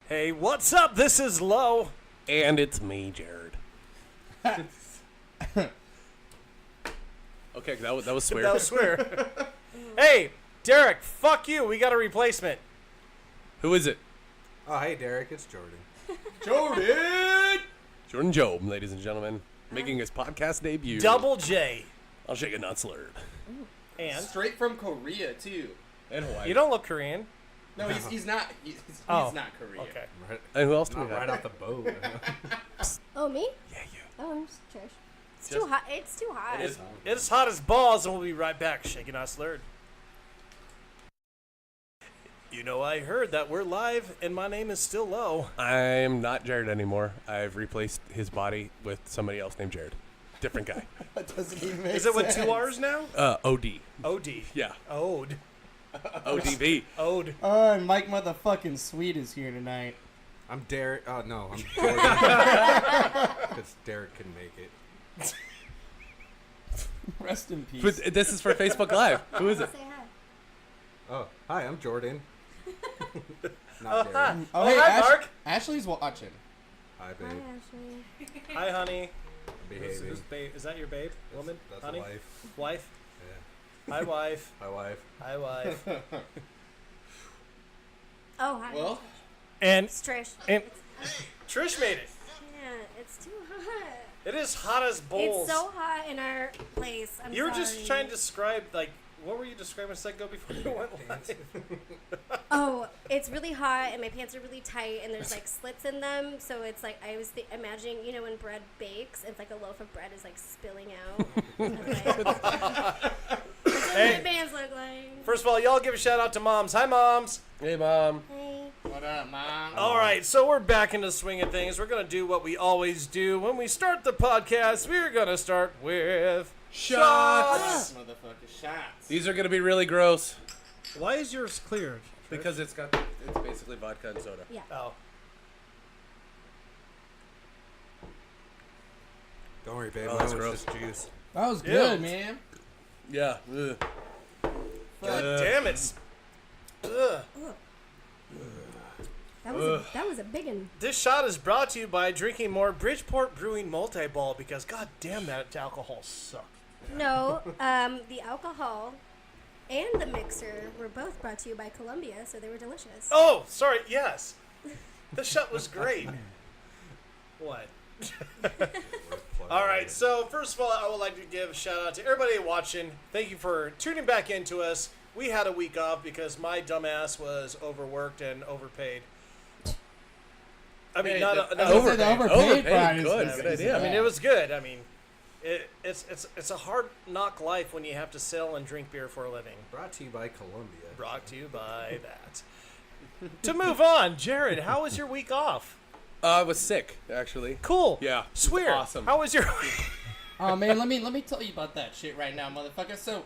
Hey, what's up? This is Lo. And it's me, Jared. Okay, that was swear. That was swear. Hey, Derek, fuck you. We got a replacement. Who is it? Oh, hey, Derek, it's Jordan. Jordan Job, ladies and gentlemen, making his podcast debut. Double J. I'll shake it, not slurred. And Straight from Korea, too. And Hawaii. you don't look Korean. No, he's not. He's Oh. not Korean. Okay. Right, And who else do we not have? right off the boat. Oh, me? Yeah, you. Oh, I'm just Trish. It's Just- too hot. It's too hot. It's, it's hot as balls, and we'll be right back. Shaking Not Slurred. You know, I heard that we're live, and my name is still Lo. I'm not Jared anymore. I've replaced his body with somebody else named Jared. Different guy. That doesn't even make Is it with sense. 2 R's now? OD. OD. Yeah. Ode. ODB. Ode. Oh, and Mike Motherfucking Sweet is here tonight. I'm Derek. Oh, no, I'm Jordan. Because Derek couldn't make it. Rest in peace. But this is for Facebook Live. Who is it? Say hi. Oh, hi, I'm Jordan. Oh, Not hi. Derek. Oh, hi, Mark. Ashley's watching. Hi, Hi, babe. Ashley. Hi, honey. I'm Who's behaving. babe? Is that your babe? Woman? That's honey? a wife. Wife? Yeah. Hi, wife. My wife. Hi, wife. Oh, hi. Well, And It's Trish. And- Trish made it. Yeah, it's too hot. It is hot as balls. It's so hot in our place. I'm You were sorry. just trying to describe, like, what were you describing a second ago before you went live? Oh, it's really hot and my pants are really tight and there's like slits in them. So it's like I was imagining, you know, when bread bakes, it's like a loaf of bread is like spilling out. That's what Hey. my pants look like. First of all, y'all give a shout out to moms. Hi, moms. Hey, Mom. Hey. what up, Mom? All right, so we're back into the swing of things. We're going to do what we always do. When we start the podcast, we're going to start with Shots. Motherfucking shots. These are going to be really gross Why is yours cleared? because it's basically vodka and soda. Yeah. Oh. Don't worry, babe. Oh, Mine that's was gross. just juice. That was Ew. good, man. Yeah. Ugh. God damn it. Ugh. That was a big one. This shot is brought to you by drinking more Bridgeport Brewing Multi-Ball because god damn that alcohol sucks. No, the alcohol and the mixer were both brought to you by Columbia, so they were delicious. Oh, sorry, yes. This shot was great. What? All right, so first of all, I would like to give a shout out to everybody watching. Thank you for tuning back into us. We had a week off because my dumbass was overworked and overpaid. I mean, not Overpaid. The overpaid part is Good idea. I mean, it was good. I mean, it's a hard knock life when you have to sell and drink beer for a living. Brought to you by Columbia. Brought to you by that. To move on, Jared, how was your week off? I was sick, actually. Cool. Yeah. it was Swear. Awesome. How was your Oh man, let me tell you about that shit right now, motherfucker. So,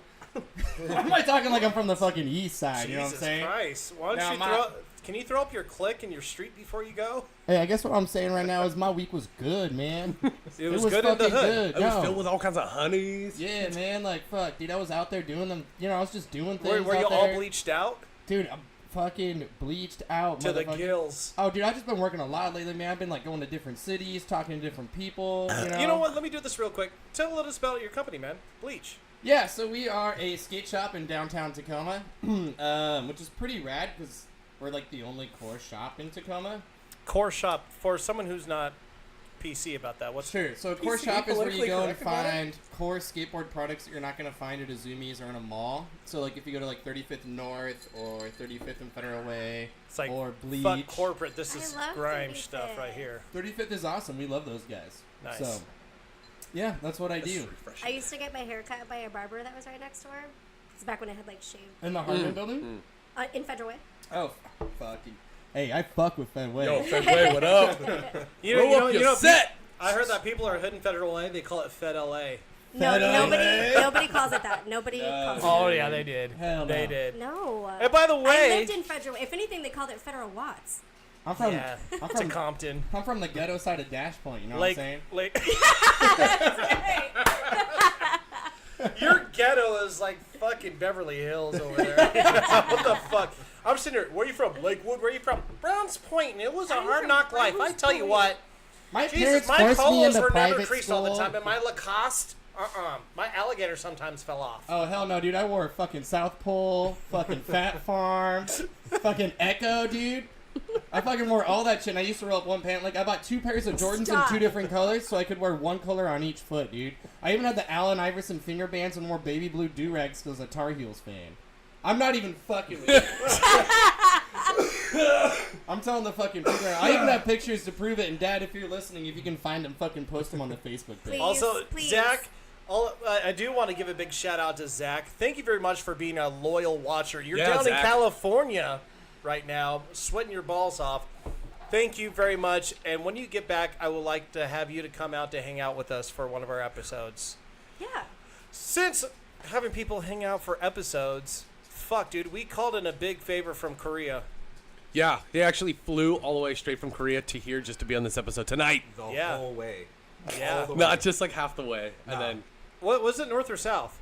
why am I talking like I'm from the fucking east side? You know what I'm Jesus saying? Christ. Why don't Now, you can you throw up your clique and your street before you go? Hey, I guess what I'm saying right now is my week was good, man. It was good in the fucking hood. good. It was No. filled with all kinds of honeys. Yeah, man, like fuck, dude. I was out there doing them. You know, I was just doing things. Were you out all there. bleached out Dude, I'm fucking bleached out, to the motherfucker. gills? Oh, dude, I've just been working a lot lately, man. I've been like going to different cities, talking to different people. You know what? Let me do this real quick. Tell us about your company, man. Bleach. Yeah, so we are a skate shop in downtown Tacoma, which is pretty rad because we're like the only core shop in Tacoma. Core shop for someone who's not PC about that. What's Sure. So a core PC shop is where you politically go and correct about it? find core skateboard products that you're not going to find at a Zoomies or in a mall. So like if you go to like 35th North or 35th and Federal Way It's like or Bleach. fuck corporate. This I is love grime 35th. stuff right here. 35th is awesome. We love those guys. Nice. So yeah, that's what I This is do. refreshing. I used to get my hair cut by a barber that was right next door. It's back when I had like shaved In the Hartman building? in Federal Way. Oh, fucking. Hey, I fuck with Fenway. Yo, Fedway, what up? You know, set. I heard that people are hitting Federal LA. They call it Fed LA. No, Federal nobody calls it that. Nobody calls it Oh yeah, they did. Hell They no. did. No. And by the I way, lived in Federal. If anything, they called it Federal Watts. I'm from yeah, I'm to from Compton. I'm from the ghetto side of Dash Point, you know Like, what I'm saying? like your ghetto is like fucking Beverly Hills over there. What the fuck? I'm sitting here. Where are you from? Lakewood. Where are you from? Browns Point. And it was a I'm hard from knock life. I Browns tell you Point. what. My Jesus, parents my forced me polos into were never private creased school. all the time, and my Lacoste, my alligator sometimes fell off. Oh hell no, dude! I wore fucking South Pole, fucking Fat Farm, fucking Echo, dude. I fucking wore all that shit. And I used to roll up one pant. Like I bought 2 pairs of Jordans Stop. in 2 different colors, so I could wear 1 color on each foot, dude. I even had the Allen Iverson finger bands and wore baby blue do-rags because I was a Tar Heels fan. I'm not even fucking with you. I'm telling the fucking truth. I even have pictures to prove it. And Dad, if you're listening, if you can find them, fucking post them on the Facebook page. Please. Also, please. Zach, I do want to give a big shout out to Zach. Thank you very much for being a loyal watcher. You're Yeah, down in Zach. California right now, sweating your balls off. Thank you very much. And when you get back, I would like to have you to come out to hang out with us for one of our episodes. Yeah. Since having people hang out for episodes, fuck, dude, we called in a big favor from Korea. Yeah, they actually flew all the way straight from Korea to here just to be on this episode tonight. The Yeah. whole way. Yeah. All the way. Not just like half the way, and No. then What was it, north or south?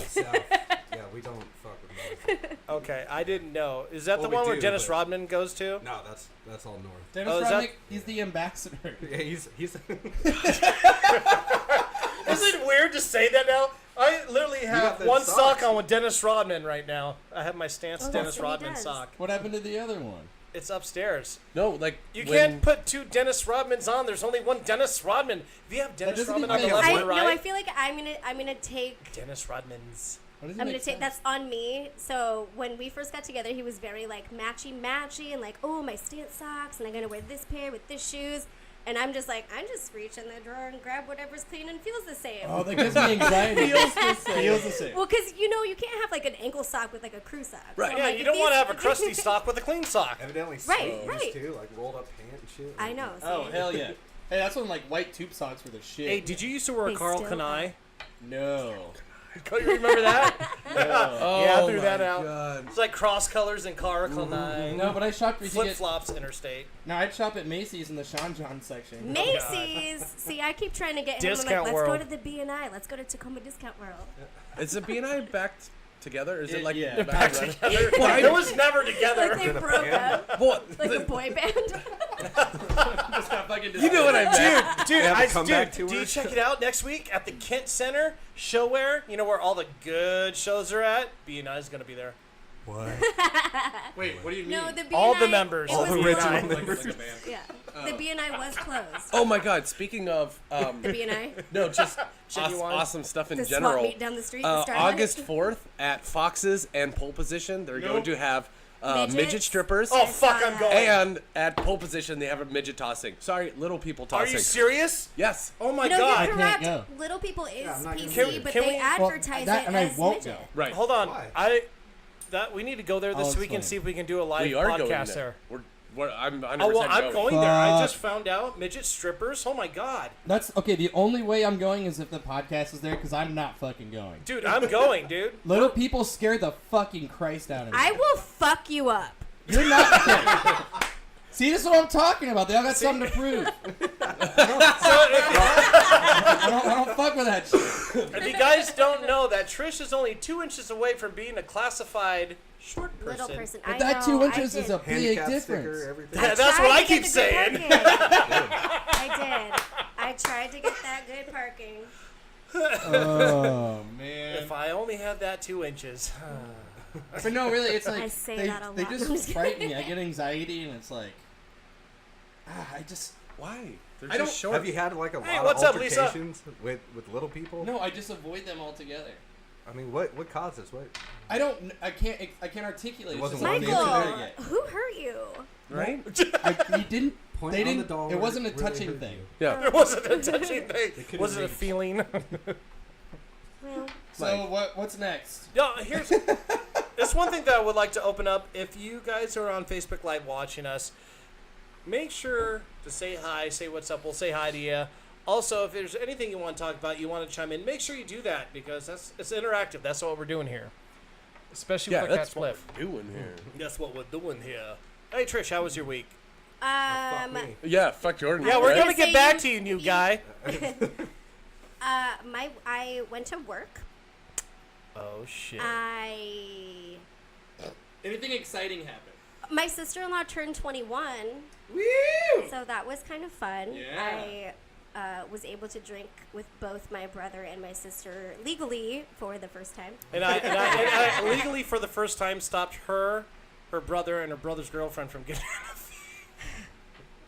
South. Yeah, we don't fuck with North. Okay, I didn't know. Is that Well, the we one where do, Dennis but- Rodman goes to? No, that's all North. Dennis Oh, is that- Rodman, he's the ambassador. Yeah, he's Is it weird to say that now? I literally have got the one sock socks. on with Dennis Rodman right now. I have my Stance Oh, Dennis that's what he Rodman does. sock. What happened to the other one? It's upstairs. no, like You when- can't put 2 Dennis Rodmans on. There's only one Dennis Rodman. If you have Dennis doesn't Rodman on even the make left sense. or I right, feel like I'm gonna take. Dennis Rodman's. What does it I'm gonna make take. sense? That's on me. So when we first got together, he was very like matchy and like, oh, my Stance socks, and I'm gonna wear this pair with this shoes. And I'm just like, I just reach in the drawer and grab whatever's clean and feels the same. Oh, that gives me anxiety. Feels the same. Well, because you can't have like an ankle sock with like a crew sock. Right. So I'm Yeah, like, you if don't want to these- have a crusty sock with a clean sock. evidently Right, sleeves right. too, like rolled up pant and shit. I know. Oh, see? hell yeah. Hey, that's when like white tube socks were the shit. Hey, did you used to wear a They Carl still Kanai? No. You remember that? Oh, Yeah, I threw my that out. God. It's like cross colors and Carl Kanai. No, but I shopped. Flip flops interstate. No, I'd shop at Macy's in the Sean John section. Macy's. See, I keep trying to get him. I'm Discount like, let's World. go to the B&I. Let's go to Tacoma Discount World. Is the B&I back together? Or is it like Yeah. back Back running? together. Well, I- It was never together. Like they broke up, Well, like a boy band. you know what I meant. Dude, have a I comeback do you tour? check it out next week at the Kent Center Showware? You know where all the good shows are at? B&I is going to be there. What? Wait, what do you mean? No, the B&I. All the members. it All was the closed. original members. Yeah, the B&I was closed. Oh my God! Speaking of, The B&I. no, just Genuine. awesome stuff in The swap general. meet down the street. in Starlight. August 4th at Fox's and Pole Position, they're going to have midget Midgets? strippers. Oh, I saw fuck, I'm that. going. And at Pole Position, they have a midget tossing. Sorry, little people Are tossing. you serious? Yes. Oh my No, God. you're can't correct. go. Little People is I'm not gonna PC, do it. but Can they we- advertise that it and I as won't midget. go. Right. Hold on. Why? We need to go there this I'll week and explain. see if we can do a live We are going podcast there. there. I'm 100% Oh, well, I'm going. going there. I Fuck. just found out. Midget strippers. Oh my God. That's okay. The only way I'm going is if the podcast is there, because I'm not fucking going. Dude, I'm going, dude. Little people scare the fucking Christ out of me. I will fuck you up. You're not. Okay. See, this is what I'm talking about. They all got something to prove. I don't fuck with that shit. If you guys don't know that Trish is only 2 inches away from being a classified short person. Little person. But I that know, 2 inches I is did. a big Handicap difference. sticker, everything. Yeah, that's tried what I to keep get the saying. good parking. I did. I tried to get that good parking. Oh man. If I only had that 2 inches. But no, really, it's like I say they, that a they lot. I'm just just frighten me. I get anxiety, and it's like, I just Why? They're I just don't- short. Have you had like a Hey, lot what's of up, Lisa? altercations with little people? no. I just avoid them altogether. I mean, what causes what? I don't. I can't articulate. It It's wasn't just one not of Michael, the there yet. who hurt you? right? He didn't. Point They on the didn't. doll It where wasn't a where they touching hurt thing. you. Yeah. It wasn't a touching thing. couldn't Was it a reach. feeling? Well, So what's next? No, there's one thing that I would like to open up. If you guys are on Facebook Live watching us, make sure to say hi, say what's up. We'll say hi to you. Also, if there's anything you want to talk about, you want to chime in, make sure you do that because it's interactive. That's what we're doing here, especially Yeah, with the cat that's what spliff. we're doing here. That's what we're doing here. Hey Trish, how was your week? Fuck me. Yeah, fuck Jordan. Yeah, I we're was gonna gonna get say back you- to you, new you- guy. I went to work. Oh shit. I Anything exciting happen? My sister-in-law turned 21, Woo! so that was kind of fun. Yeah. I was able to drink with both my brother and my sister legally for the first time. And I legally for the first time stopped her brother, and her brother's girlfriend from getting.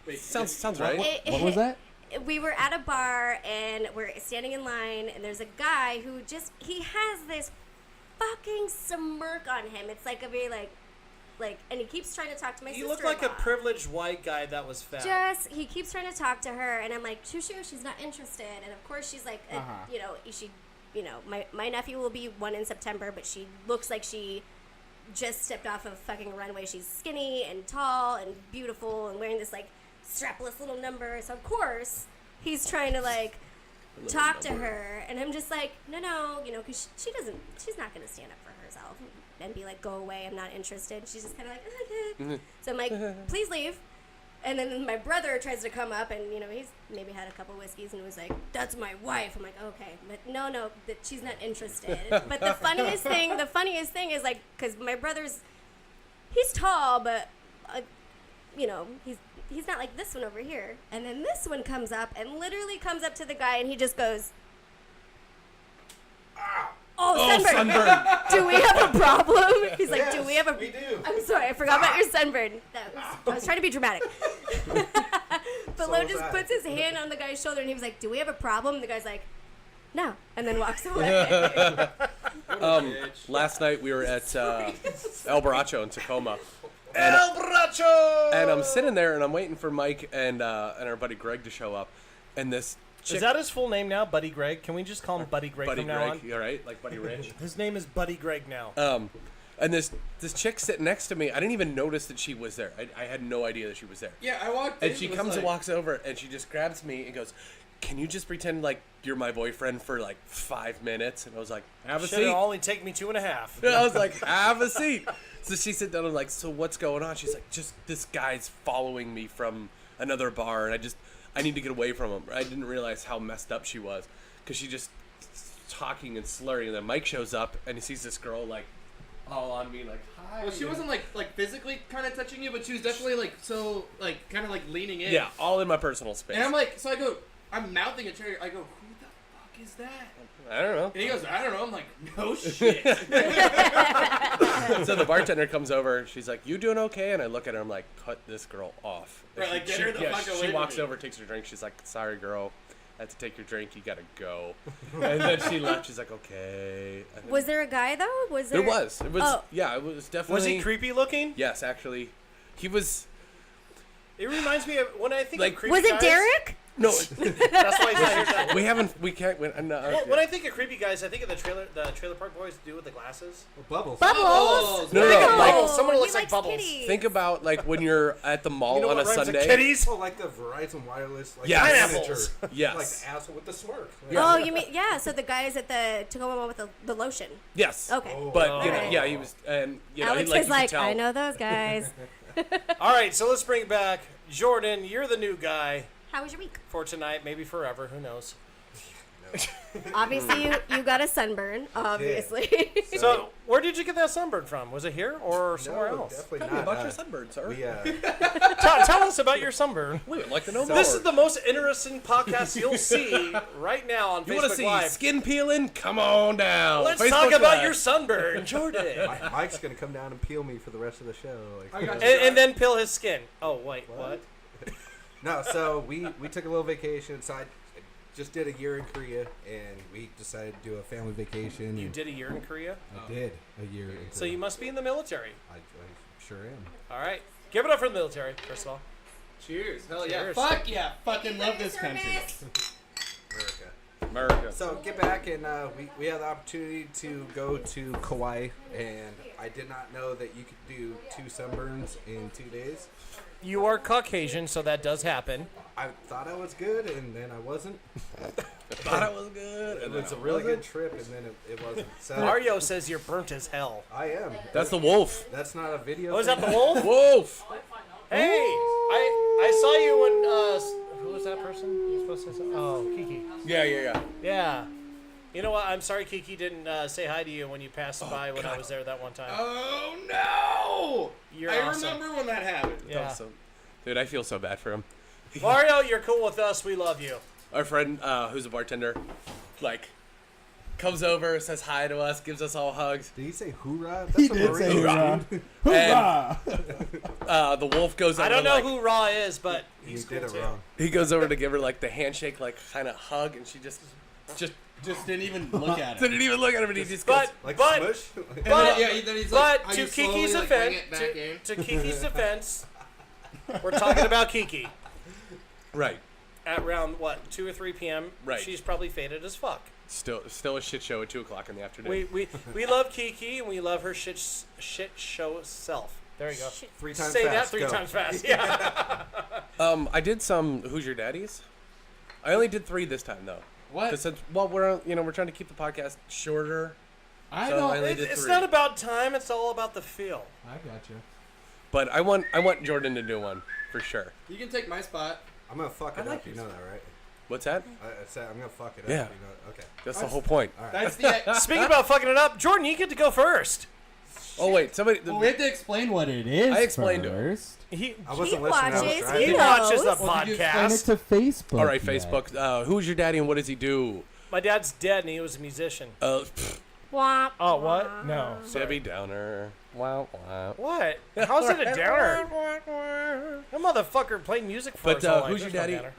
Wait, Sounds right. What was that? We were at a bar and we're standing in line, and there's a guy who he has this fucking smirk on him. It's like a very and he keeps trying to talk to my sister. You look like a privileged white guy that was fat. He keeps trying to talk to her, and I'm like, shoo, she's not interested. And of course she's like, my nephew will be 1 in September, but she looks like she just stepped off of fucking runway. She's skinny and tall and beautiful and wearing this like strapless little number. So of course he's trying to like talk to her, and I'm just like, no, because she's not going to stand up for herself and be like, go away, I'm not interested. She's just kind of like, okay. So I'm like, please leave. And then my brother tries to come up, and he's maybe had a couple whiskeys and was like, that's my wife. I'm like, okay, but no, that she's not interested. But the funniest thing is like, because my brother's, he's tall, but he's not like this one over here. And then this one comes up and literally comes up to the guy, and he just goes, sunburn. Do we have a problem? He's like, Yes, do we have a... we do. I'm sorry, I forgot about your sunburn. I was trying to be dramatic. But Lo just puts his hand on the guy's shoulder, and he was like, do we have a problem? And the guy's like, no. And then walks away. Last night we were at El Borracho in Tacoma. El Borracho! And I'm sitting there and I'm waiting for Mike and our buddy Greg to show up. And this chick... Is that his full name now, Buddy Greg? Can we just call him Buddy Greg Buddy from now Greg, on? all right? Like Buddy Rich. His name is Buddy Greg now. And this chick sitting next to me, I didn't even notice that she was there. I had no idea that she was there. Yeah, I walked And she comes and walks over, and she just grabs me and goes, can you just pretend like you're my boyfriend for like 5 minutes? And I was like, have a seat. Should've only take me 2.5. And I was like, have a seat. So she sat down and like, so what's going on? She's like, just this guy's following me from another bar, and I need to get away from him. I didn't realize how messed up she was, because she just talking and slurring, and then Mike shows up and he sees this girl like all on me like, hi. Well, she wasn't like physically kind of touching you, but she was definitely like so like kind of like leaning in. Yeah, all in my personal space. And I'm like, so I'm mouthing a chair. I go, who the fuck is that? I don't know. And he goes, I don't know. I'm like, no shit. So the bartender comes over. She's like, you doing okay? And I look at her. I'm like, cut this girl off. Right, like, get her the fuck away She from walks me. over, takes her drink. She's like, sorry, girl. I had to take your drink. You gotta go. And then she left. She's like, okay. And then- Was there a guy, though? Was there... There was. It was. Oh. Yeah, it was definitely. Was he creepy looking? Yes, actually. He was. It reminds me of when I think Like- of creepy Was it guys. Derek? No, That's why he's not here tonight. we haven't. We can't. No, When I think of creepy guys, I think of the Trailer Park Boys do with the glasses. Bubbles. Bubbles. No, like someone who looks he like likes Bubbles. kitties. think about like when you're at the mall You know on what a rhymes with Sunday. kitties? Oh, like the Verizon Wireless, like Yes. Pineapples. manager. Yes. Like the asshole with the smirk. Oh, you mean, yeah, so the guy is at the Tacoma Mall with the lotion. Yes. Okay. Oh. But you know, Alright. yeah, he was, and you know, Alex he, like, is you could like, tell. I know those guys. All right, so let's bring it back. Jordan, you're the new guy How was your week? for tonight, maybe forever. Who knows? Obviously, you got a sunburn, obviously. So, where did you get that sunburn from? Was it here or somewhere No, else? definitely Tell me not. about your sunburn, sir. We, Tell us about your sunburn. We would like to know So- more. This is the most interesting podcast you'll see right now on You Facebook want to see Live. skin peeling? Come on down. Let's Facebook talk about Live. your sunburn, Jordan. Mike's gonna come down and peel me for the rest of the show. Like, and then peel his skin. Oh, wait, what? No, so we took a little vacation. So I just did a year in Korea, and we decided to do a family vacation. You and did a year in Korea? I did a year in Korea. So you must be in the military. I sure am. All right. Give it up for the military, first of all. Cheers. Hell yeah. Cheers. Fuck yeah. Fucking love this country. America. America. So get back, and we had the opportunity to go to Kauai, and I did not know that you could do 2 sunburns in 2 days. You are Caucasian, so that does happen. I thought I was good, and then I wasn't. Thought it was good. It And was a then really good trip, and then it wasn't. So Mario says you're burnt as hell. I am. That's the wolf. That's not a video. Oh, is thing. that the wolf? Wolf. Hey, I saw you when, who was that person? You supposed to say something? Oh, Kiki. Yeah. Yeah. You know what? I'm sorry Kiki didn't say hi to you when you passed by when I was there that one time. Oh no! You're I awesome. remember when that happened. Yeah. Awesome. Dude, I feel so bad for him. Mario, you're cool with us. We love you. Our friend, who's a bartender, like, comes over, says hi to us, gives us all hugs. Did he say hoorah? He a did say Marine. hoorah. Hoorah! The wolf goes over. I don't know like, who Raw is, but He he's cool did it too. wrong. He goes over to give her like the handshake, like kind of hug, and she just Just didn't even look at it. didn't even look at him, and he just goes. Like But smush? And But- then he's like, But "Are to you slowly, Kiki's like, bring defense, it back in?" to Kiki's defense, we're talking about Kiki. Right. At around what 2 or 3 p.m. Right. She's probably faded as fuck. Still a shit show at 2:00 in the afternoon. We love Kiki and we love her shit show self. There you go. 3 times Say fast. that 3 Go. times fast. Yeah. I did some Who's Your Daddies? I only did 3 this time though. What? 'Cause since we're trying to keep the podcast shorter, I so don't. I only did It's 3. not about time. It's all about the feel. I got you. But I want Jordan to do one for sure. You can take my spot. I'm gonna fuck it I like up. You your know that, right? What's that? I said I'm gonna fuck it up. Yeah. You know, okay. That's the whole point. All right. That's the. Speaking about fucking it up, Jordan, you get to go first. Oh wait, somebody. Well, we have to explain what it is. I explained to her. first. He I wasn't He listening. I was watches, driving. he he watches the knows. Well, did you explain it podcast. to Facebook? All right, yet? Facebook. Who's your daddy and what does he do? My dad's dead and he was a musician. Womp, Oh, what? womp. No. Debbie Downer. Wow, wow. What? How's it a downer? That motherfucker played music for But, us all night. who's your There's no daddy?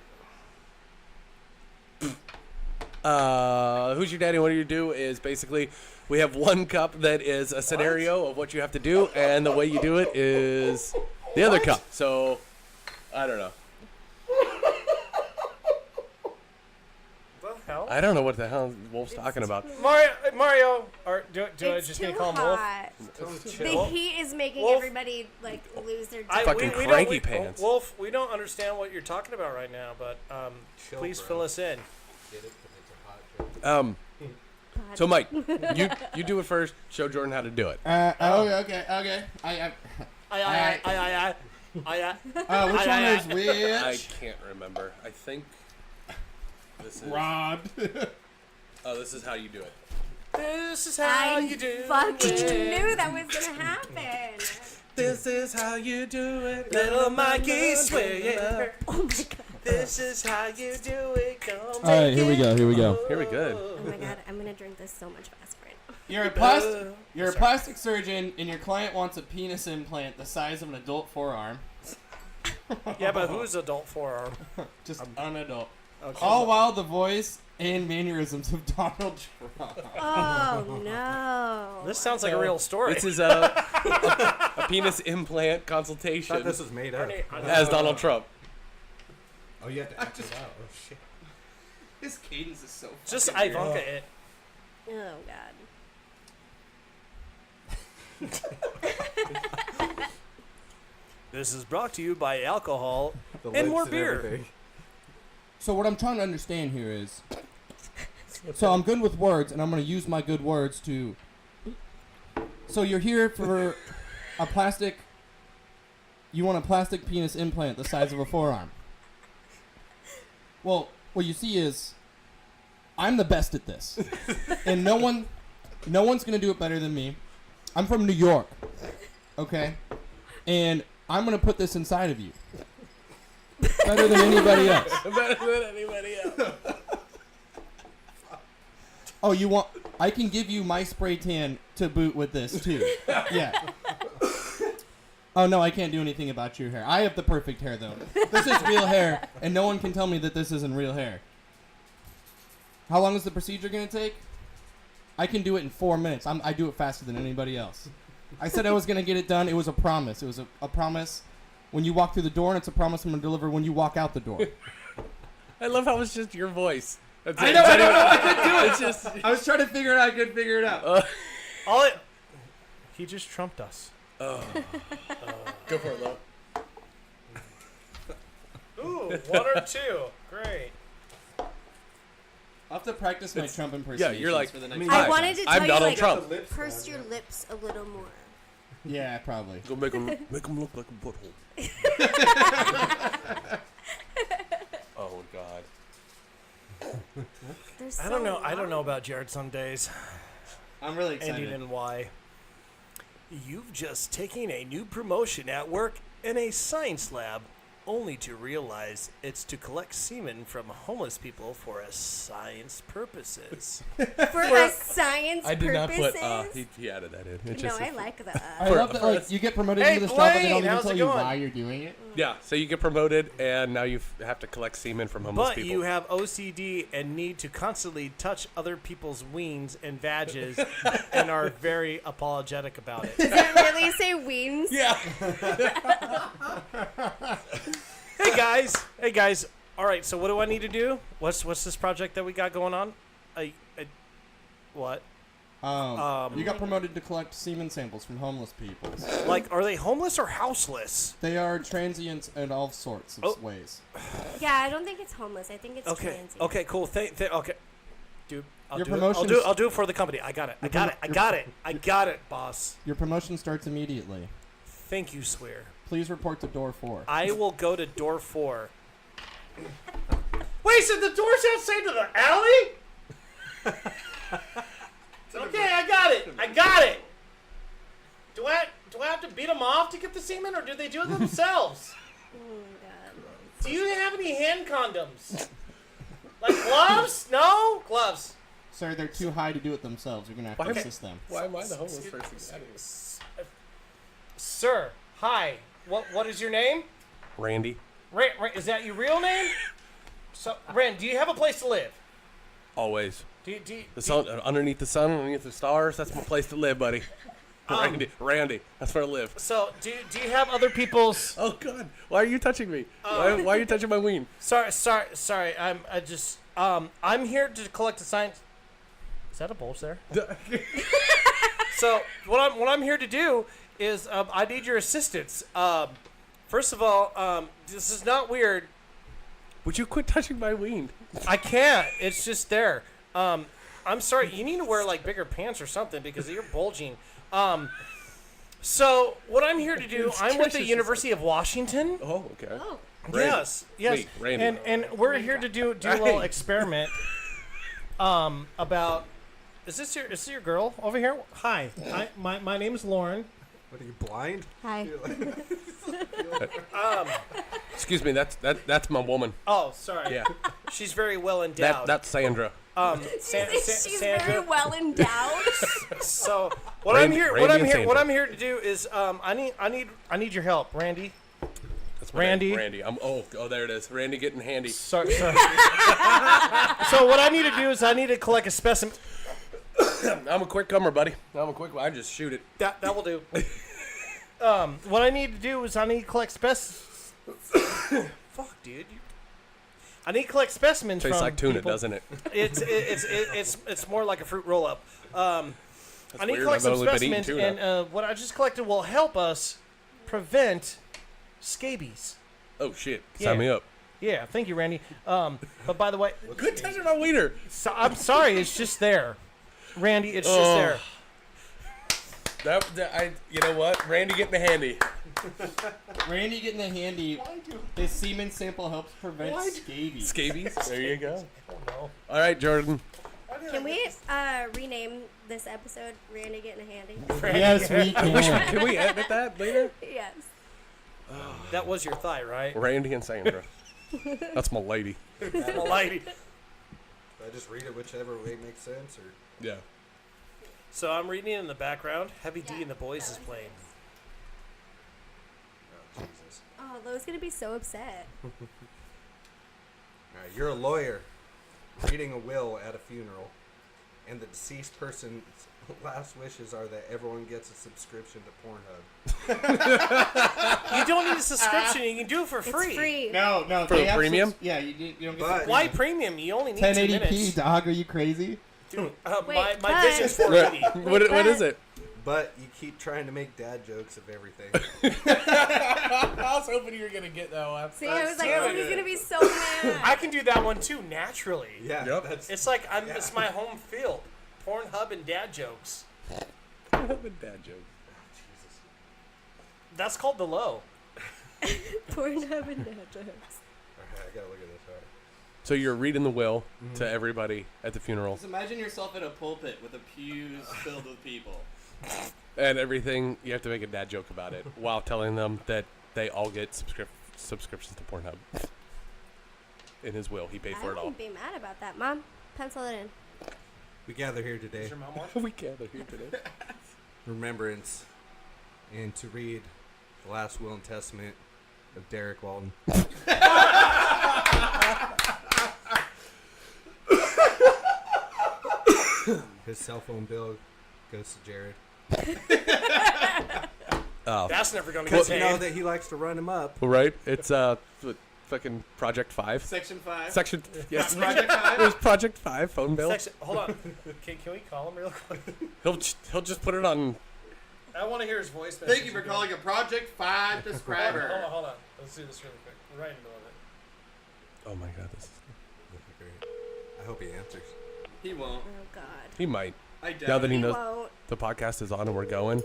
downer. Who's your daddy? What do you do is basically we have one cup that is a scenario of what you have to do, and the way you do it is the other cup. So I don't know. The hell? I don't know what the hell Wolf's talking about. Mario, or do I It's just too need to call him Wolf? hot. The Wolf? heat is making Wolf? everybody like lose their. Fucking don't- cranky pants. Wolf, we don't understand what you're talking about right now, but Chill, please bro. fill us in. Get it? 'Cause it's a hot joke. God. So Mike, you do it first. Show Jordan how to do it. Okay. Which one is I which? can't remember. I think this is. Rod. Oh, this is how you do it. This is how I you do fucking it. knew that was gonna happen. This is how you do it, Little Mikey swear. Oh my god. This is how you do it. Come All right, here we go. Here we go. Oh my god, I'm gonna drink this so much faster right now. You're a plastic surgeon, and your client wants a penis implant the size of an adult forearm. Yeah, but who's adult forearm? Just an adult. Okay. All while the voice and mannerisms of Donald Trump. Oh no. This sounds like a real story. This is a penis implant I consultation thought this was made up. as Donald Trump. Oh, you have to act it out. Oh shit. His cadence is so. Just fucking weird. Ivanka it. Oh god. This is brought to you by alcohol The and lips more beer. everything. So what I'm trying to understand here is, so I'm good with words, and I'm going to use my good words to. So you're here for a plastic. You want a plastic penis implant the size of a forearm. Well, what you see is, I'm the best at this, and no one's going to do it better than me. I'm from New York, okay, and I'm going to put this inside of you. Better than anybody else. Better than anybody else. Oh, you want? I can give you my spray tan to boot with this too. Yeah. Oh no, I can't do anything about your hair. I have the perfect hair though. This is real hair, and no one can tell me that this isn't real hair. How long is the procedure gonna take? I can do it in 4 minutes. I do it faster than anybody else. I said I was gonna get it done. It was a promise. It was a promise. When you walk through the door, and it's a promise I'm gonna deliver when you walk out the door. I love how it's just your voice. That's I it. know. I couldn't do it. It's just. I was trying to figure it out. I couldn't figure it out. He just trumped us. Go for it, Lo. Ooh, 1 or 2. Great. I'll have to practice my Trump Yeah, impersonation. you're like. for the I next mean, I Hi, wanted to tell I'm you Donald like Trump. purse your lips a little more. Yeah, probably. Go make him look like a butthole. Oh God. There's I don't so know. I don't know long. about Jared some days. I'm really Ending excited. in Y. You've just taken a new promotion at work in a science lab, only to realize it's to collect semen from homeless people for a science purposes. For a science I did not purposes. put. He added that in. It's No, just I like that. I love that like you get promoted Hey, into this job, but they Blaine, don't even how's tell it you going? why you're doing it. Yeah, so you get promoted, and now you have to collect semen from homeless But people. you have OCD and need to constantly touch other people's weens and vages and are very apologetic about it. Does it really say weens? Yeah. Hey guys. All right, so what do I need to do? What's this project that we got going on? What? You got promoted to collect semen samples from homeless people. Like, are they homeless or houseless? They are transients in all sorts of Oh. ways. Yeah, I don't think it's homeless. I think it's Okay. transient. Okay. Cool. Okay. Dude, I'll Your do it. promotion's- I'll do it for the company. I got it. I got it, boss. Your promotion starts immediately. Thank you, Swear. Please report to door 4. I will go to door 4. Wait, so the door's outside to the alley? Okay, I got it. Do I have to beat them off to get the semen, or do they do it themselves? Oh my god. Do you have any hand condoms? Like gloves? No? Gloves. Sir, they're too high to do it themselves. You're going to have to assist them. Why am I the homeless person? Sir, hi. What is your name? Randy. Ren, is that your real name? So, Ren, do you have a place to live? Always. Do The sun, underneath the sun, underneath the stars, that's my place to live, buddy. Randy, that's where I live. So, do you have other people's? Oh God, why are you touching me? Why are you touching my ween? Sorry. I'm here to collect a science. Is that a bulge there? So what I'm here to do is I need your assistance. First of all, this is not weird. Would you quit touching my ween? I can't. It's just there. I'm sorry. You need to wear like bigger pants or something because you're bulging. So what I'm here to do, I'm with the University of Washington. Oh, okay. Oh. Yes. Wait, Randy. And we're here to do a little experiment. About. Is this your girl over here? Hi. My name is Lauren. What are you, blind? Hi. Excuse me, that's my woman. Oh, sorry. Yeah, She's very well endowed. that's Sandra. She's very well endowed. So what Randy I'm here to do is I need your help, Randy. That's my Randy. name, Randy. Oh, there it is. Randy getting handy. Sorry. So what I need to do is I need to collect a specimen. I'm a quick comer, buddy. I just shoot it. That will do. What I need to do is I need to collect Fuck, dude. I need to collect specimens Tastes from like tuna, people. doesn't it? It's more like a fruit roll up. I need to weird. collect I've some only been eating specimens, tuna. and what I just collected will help us prevent scabies. Oh shit! Yeah. Sign me up. Yeah, thank you, Randy. But by the way, Good touching my wiener. so, I'm sorry, it's just there, Randy. It's just Oh. there. You know what? Randy getting handy. Randy getting a handy. His semen sample helps prevent scabies. Scabies. There you go. No. All right, Jordan. Can we rename this episode "Randy Getting a Handy"? Yes, we can. Can we edit that later? Yes. That was your thigh, right? Randy and Sandra. That's my lady. I'm a lady. I just read it whichever way makes sense, or Yeah. So I'm reading it in the background. Heavy D and the Boys is playing. oh Jesus. Oh, Lo's gonna be so upset. All right, you're a lawyer, reading a will at a funeral, and the deceased person's last wishes are that everyone gets a subscription to Pornhub. You don't need a subscription. You can do it for It's free. free. No, For they a have premium? subs- yeah, you don't get But- Why premium? You only need 2 1080p, minutes. dog. Are you crazy? Dude, Wait, my but- vision's 480. What is it? But you keep trying to make dad jokes of everything. I was hoping you were gonna get that one. See, I was like, oh, he's gonna be so I mad. can do that one too naturally. Yeah, Yep. that's It's like it's my home field. Pornhub and dad jokes. Dad joke. Jesus. That's called the low. Pornhub and dad jokes. Okay, I gotta look at this. All right. So you're reading the will to everybody at the funeral, Just imagine yourself in a pulpit with a pews filled with people. and everything. You have to make a dad joke about it while telling them that they all get subscriptions to Pornhub. In his will, he paid I for it all. wouldn't be mad about that, Mom. Pencil it in. We gather here today, Is your mom watching? We gather here today. remembrance, and to read the last will and testament of Derek Walton. His cell phone bill goes to Jared. Oh, That's never going to Because get you know paid. that he likes to run him up. well, right. It's fucking Project 5. Section 5. Section yes. Project It 5. was Project 5 phone bill. Hold on. Can we call him real quick? He'll just put it on. I want to hear his voice. Thank you for calling a Project 5 subscriber. Hold on. Let's do this really quick. We're right in the middle of it. Oh my god, this is. Great. I hope he answers. He won't. Oh God. He might. I doubt Now that he He knows won't. the podcast is on and we're going,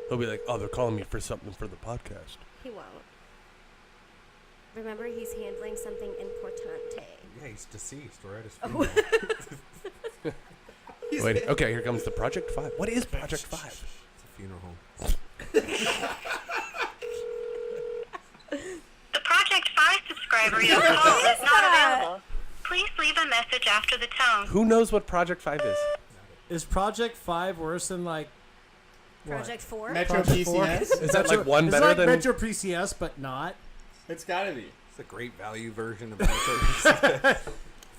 he'll be like, "Oh, they're calling me for something for the podcast." He won't. Remember, he's handling something importante. Yeah, he's deceased. We're at his Oh. funeral. Wait, okay, here comes the Project 5. What is Project 5? It's a funeral home. The Project 5 subscriber you called is not available. Please leave a message after the tone. Who knows what Project 5 is? Is Project 5 worse than like what? Project 4? Metro Project 4? PCS? Is that like one It's better like than? Metro PCS, but not. It's gotta be. It's a great value version of Metro.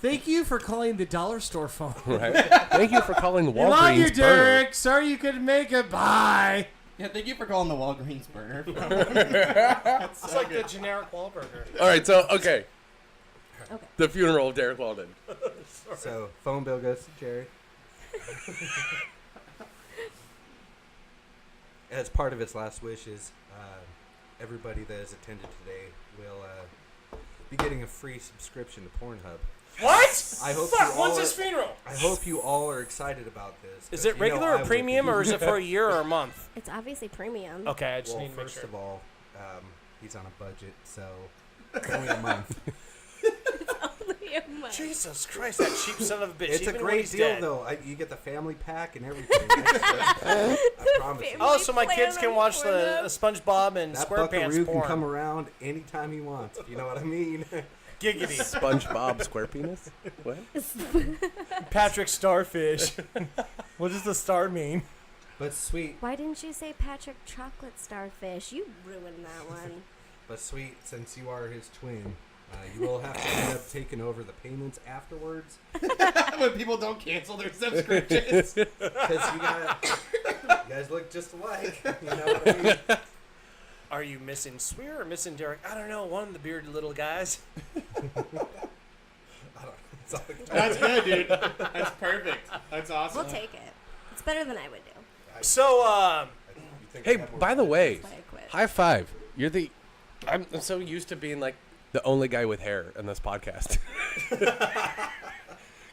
Thank you for calling the dollar store phone. Right. Thank you for calling We love you, Walgreens burner. Derek. Sorry you couldn't make it. Bye. Yeah, thank you for calling the Walgreens burner. It's like the generic Wahlburger. All right, so okay, Okay. the funeral of Derek Walden. So, phone bill goes to Jared. As part of his last wishes, everybody that has attended today will be getting a free subscription to Pornhub. What? I hope Fuck, you all when's are- his funeral? I hope you all are excited about this. Is 'cause it you know regular I or would premium, be. or is it for a year or a month? It's obviously premium. Okay, I just Well, need to make first sure. of all, he's on a budget, so only a month. Only a month. Jesus Christ, that cheap son of a bitch. It's a even when great he's deal, dead. though. You get the family pack and everything. I promise you. Oh, so my kids can watch the Pornhub. SpongeBob and That SquarePants buckaroo can porn. come around anytime he wants, if you know what I mean. Giggity. SpongeBob SquarePenis. What? Patrick Starfish. What does the star mean? But sweet, Why didn't you say Patrick Chocolate Starfish? You ruined that one. since you are his twin, you will have to end up taking over the payments afterwards. When people don't cancel their subscriptions. Because you guys look just alike. You know what I mean? Are you missing Swear or missing Derek? I don't know. One of the bearded little guys. It's all good. That's good, dude. That's perfect. That's awesome. We'll take it. It's better than I would do. So, You think Hey, I have more by the way, That's why I quit. high five. You're the. I'm so used to being like the only guy with hair in this podcast.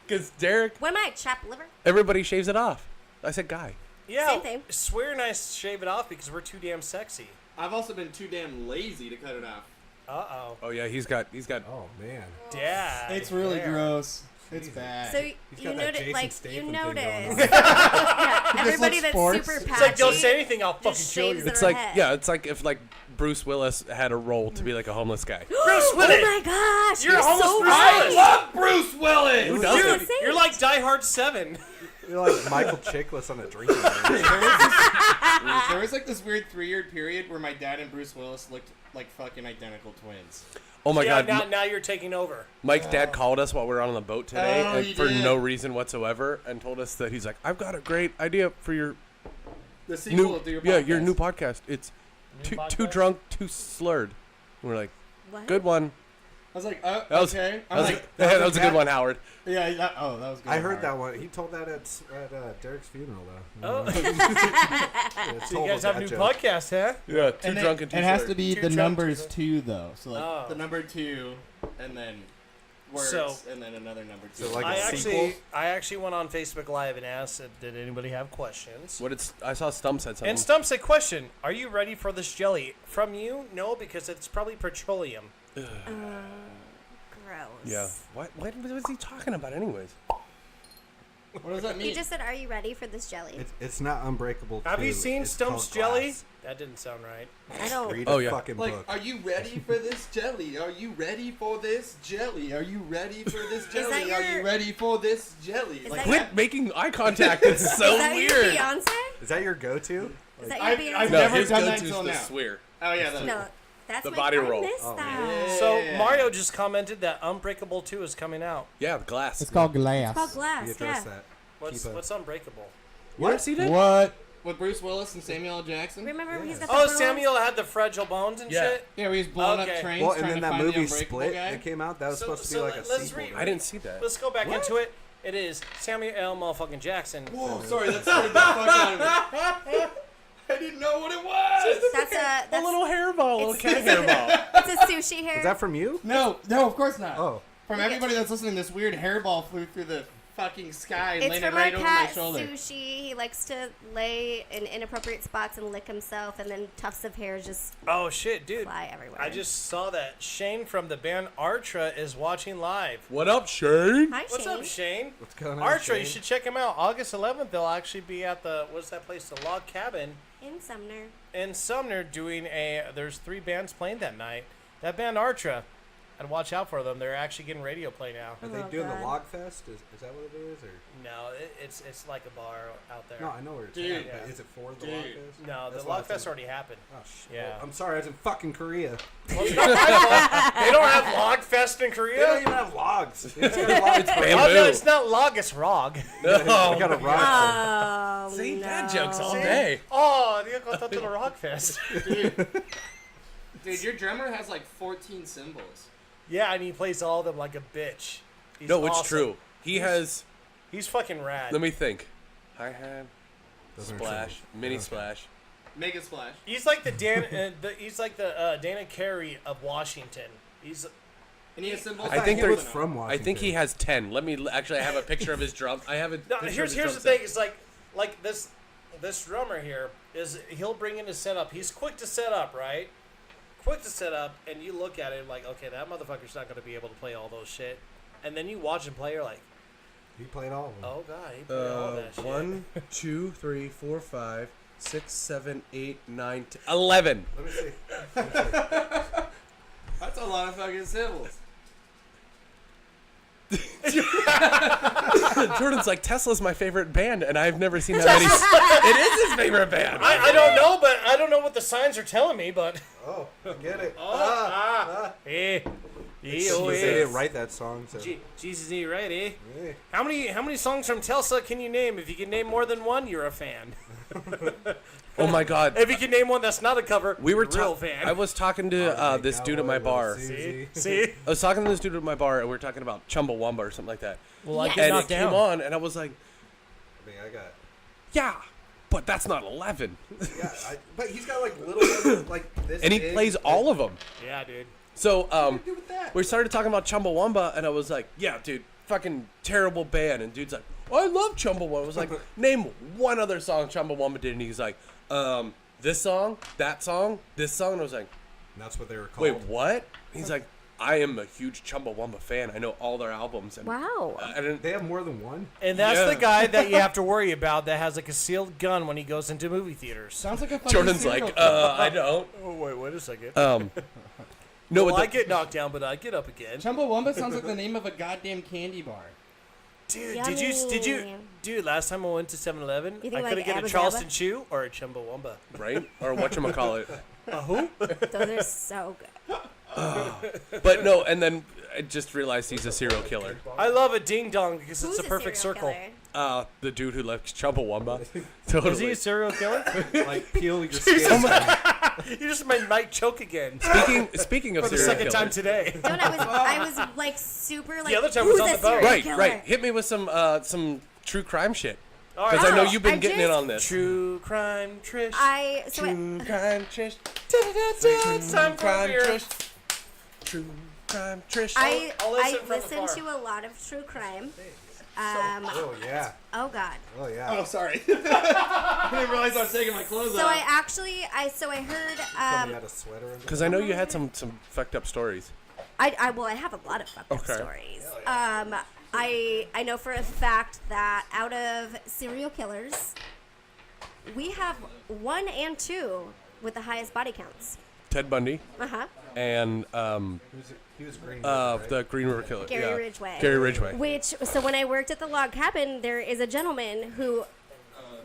Because Derek, What am I, chopped liver? everybody shaves it off. I said guy. yeah, Same thing. Swear and I shave it off because we're too damn sexy. I've also been too damn lazy to cut it off. Uh-oh. Oh yeah, he's got. Oh, man. Dad. It's really hair. gross. It's Jesus. bad. So He's you got that notice, Jason like, Statham you thing going notice. on. Yeah, everybody looks that's sports. super It's patchy. It's like, don't say anything, I'll fucking just kill shaves you. their It's like head. yeah, it's like if like Bruce Willis had a role to be like a homeless guy. Bruce Oh Willis! my gosh, You're a homeless so Bruce right. Willis! love Bruce Willis. Who Dude, doesn't? Say you're it. like Die Hard 7. You're like Michael Chiklis on a drinking game. There was like this weird 3-year period where my dad and Bruce Willis looked like fucking identical twins. Oh my Yeah, god, now you're taking over. Mike's dad called us while we were on the boat today Oh, and he for did. no reason whatsoever, and told us that he's like, I've got a great idea for your The sequel new to your your podcast. new podcast. It's too podcast? drunk, too slurred. And we're like, What? good one. I was like, oh, That was, okay. that was, that was a good one, Howard. Yeah, that was good. I heard that one. He told that at Derek's funeral, though. Oh, Yeah, so you guys have a new podcast, huh? Yeah, too And drunk and too it has slurred. to be Too the drunk, numbers too 2, though. So like Oh. the number 2, and then words, So- and then another number 2. So, like, I a sequel? actually went on Facebook Live and asked, did anybody have questions? What it's I saw Stump said something. And Stump said, question, are you ready for this jelly? From you? No, because it's probably petroleum. Gross. Yeah. What was he talking about, anyways? What does that mean? He just said, "Are you ready for this jelly?" It's not Unbreakable. Have you 2, seen it's Stump's called Jelly? Glass. That didn't sound right. I don't. Read Oh, a yeah. fucking Like, book. are you ready for this jelly? Are you ready for this jelly? Are you ready for this jelly? that Are your- you ready for this jelly? Is Like, that Quit making eye contact. It's so Is that your weird. fiance? Is that your go-to? Is that your I've fiance? No, never his done that go-to's until the now. swear. oh yeah, No, that's The my, body roll. I missed Oh, that. So Yeah. Mario just commented that Unbreakable 2 is coming out. Yeah, the glass. It's called Glass. It's called You Glass. address Yeah. that. What's Keep a- what's Unbreakable? You ever seen it? What? With Bruce Willis and Samuel L. Jackson? Remember he's got the Oh, bones? Samuel had the fragile bones and Yeah. shit. Yeah, where he's blowing Okay. up trains Well, trying and then to that find movie the Unbreakable Split guy. that came out, that was So- supposed to so be like a let's sequel. read- I didn't see that. Let's go back into it. It is Samuel L. motherfucking Jackson. Whoa, sorry, that scared the fuck out of me. I didn't know what it was. That's A little hairball, a little It's- cat hairball. It's a sushi hair. Was that from you? No, of course not. Oh. From everybody that's listening, this weird hairball flew through the fucking sky and It's landed from right our over my cat shoulder. Sushi. He likes to lay in inappropriate spots and lick himself, and then tufts of hair just Oh shit, dude! fly everywhere. I just saw that Shane from the band Artra is watching live. What up, Shane? Hi, What's Shane. up, Shane? What's going on, Artra, Shane? you should check him out. August 11th, they'll actually be at the what's that place? The Log Cabin In Sumner. in Sumner doing a. There's 3 bands playing that night. That band Artra, I'd watch out for them. They're actually getting radio play now. Are they Oh, doing God. the Log Fest? Is that what it is? Or No, it's like a bar out there. no, I know where it's Dude. at, but Yeah. is it for the Dude. Log Fest? No, That's the why Log I said- Fest already happened. Oh shit! Yeah. Well, I'm sorry, I was in fucking Korea. Well, it's not my fault. They don't have Log Fest in They don't Korea. even have logs. It's got logs. Oh, Bamboo. no, it's not Log, it's Rog. I got a rock. Oh, See, no. dad jokes all day. Oh, you go to the Rock Fest. Dude, your drummer has like 14 cymbals. Yeah, and he plays all of them like a bitch. He's No, it's awesome. true. He has. He's fucking rad. Let me think. Hi-hat, Those aren't splash, cymbals. mini Okay. splash. Mega Splash. He's like the Dana Carey of Washington. He's And he has cymbals. I think he was there's- from I Washington. think he has 10. Let me actually. I have a picture of his drum. I have a. no, picture of here's his the drum thing. set. It's like this drummer here is he'll bring in his setup. He's quick to set up, right? Quick to set up, and you look at him like, okay, that motherfucker's not going to be able to play all those shit. And then you watch him play, you're like, He played all of them. oh god, he played all that shit. 1, 2, 3, 4, 5, 6, 7, 8, 9, 10, 11. Let me see. That's a lot of fucking cymbals. Jordan's like, Tesla's my favorite band, and I've never seen that many. It is his favorite band. I don't know, but I don't know what the signs are telling me, but Oh, I get it. eh, They didn't write that song, so. Jesus, you right, eh? Eh. How many songs from Tesla can you name? If you can name more than one, you're a fan. Oh my God. If you can name one that's not a cover, We were you're a real talking. fan. I was talking to this dude at my bar. See? I was talking to this dude at my bar, and we were talking about Chumbawamba or something like that. Well, I Yes. get And it knocked came down. on, and I was like, I mean, I got. yeah, but that's not 11. Yeah, but he's got like little ones like this. And he big, plays like- all of them. Yeah, dude. So What do you do with that? we started talking about Chumbawamba, and I was like, yeah, dude, fucking terrible band. And dude's like, I love Chumbawamba. I was like, name one other song Chumbawamba did. And he's like, this song, that song, this song. And I was like, And that's what they were called. wait, what? He's like, I am a huge Chumbawamba fan. I know all their albums. And Wow. I didn't, They have more than one. And that's Yeah. the guy that you have to worry about that has a concealed gun when he goes into movie theaters. Sounds like a fucking Jordan's serial like, killer. I don't. Oh, wait a second. No, well, but I get knocked down, but I get up again. Chumbawamba sounds like the name of a goddamn candy bar. Dude, did you, Yummy. dude, last time I went to 7-Eleven, You think I like could have get a Abba Charleston Zaba? Chew or a Chumbawamba. right? Or whatchamacallit. Who? Those are so good. But no, and then I just realized he's a serial killer. I love a ding dong because Who's it's a perfect serial circle. killer? The dude who likes Chumbawamba. Is he Totally. a serial killer? Like peel your skin. You just might choke again Speaking of for the serial second time killers. today. Dude, I was like super like. The other time was who's on a the boat. serial Right, killer? right. Hit me with some true crime shit. All Because I know Oh, you've been I getting in just- on this. True crime, Trish. True crime, Trish. It's time for a beer. Trish. True crime, Trish. I I'll listen from listen afar. to a lot of true crime. Oh yeah. Oh God. Oh yeah. Oh, sorry. I didn't realize I was taking my clothes So off. I actually I heard Somebody had a sweater. Because I know you had some fucked up stories. I have a lot of fucked up Okay. stories. I know for a fact that out of serial killers, we have 1 and 2 with the highest body counts. Ted Bundy Uh-huh. and He was green. the Green River Killer. Gary yeah. Ridgway. Gary Ridgway. So when I worked at the log cabin, there is a gentleman who,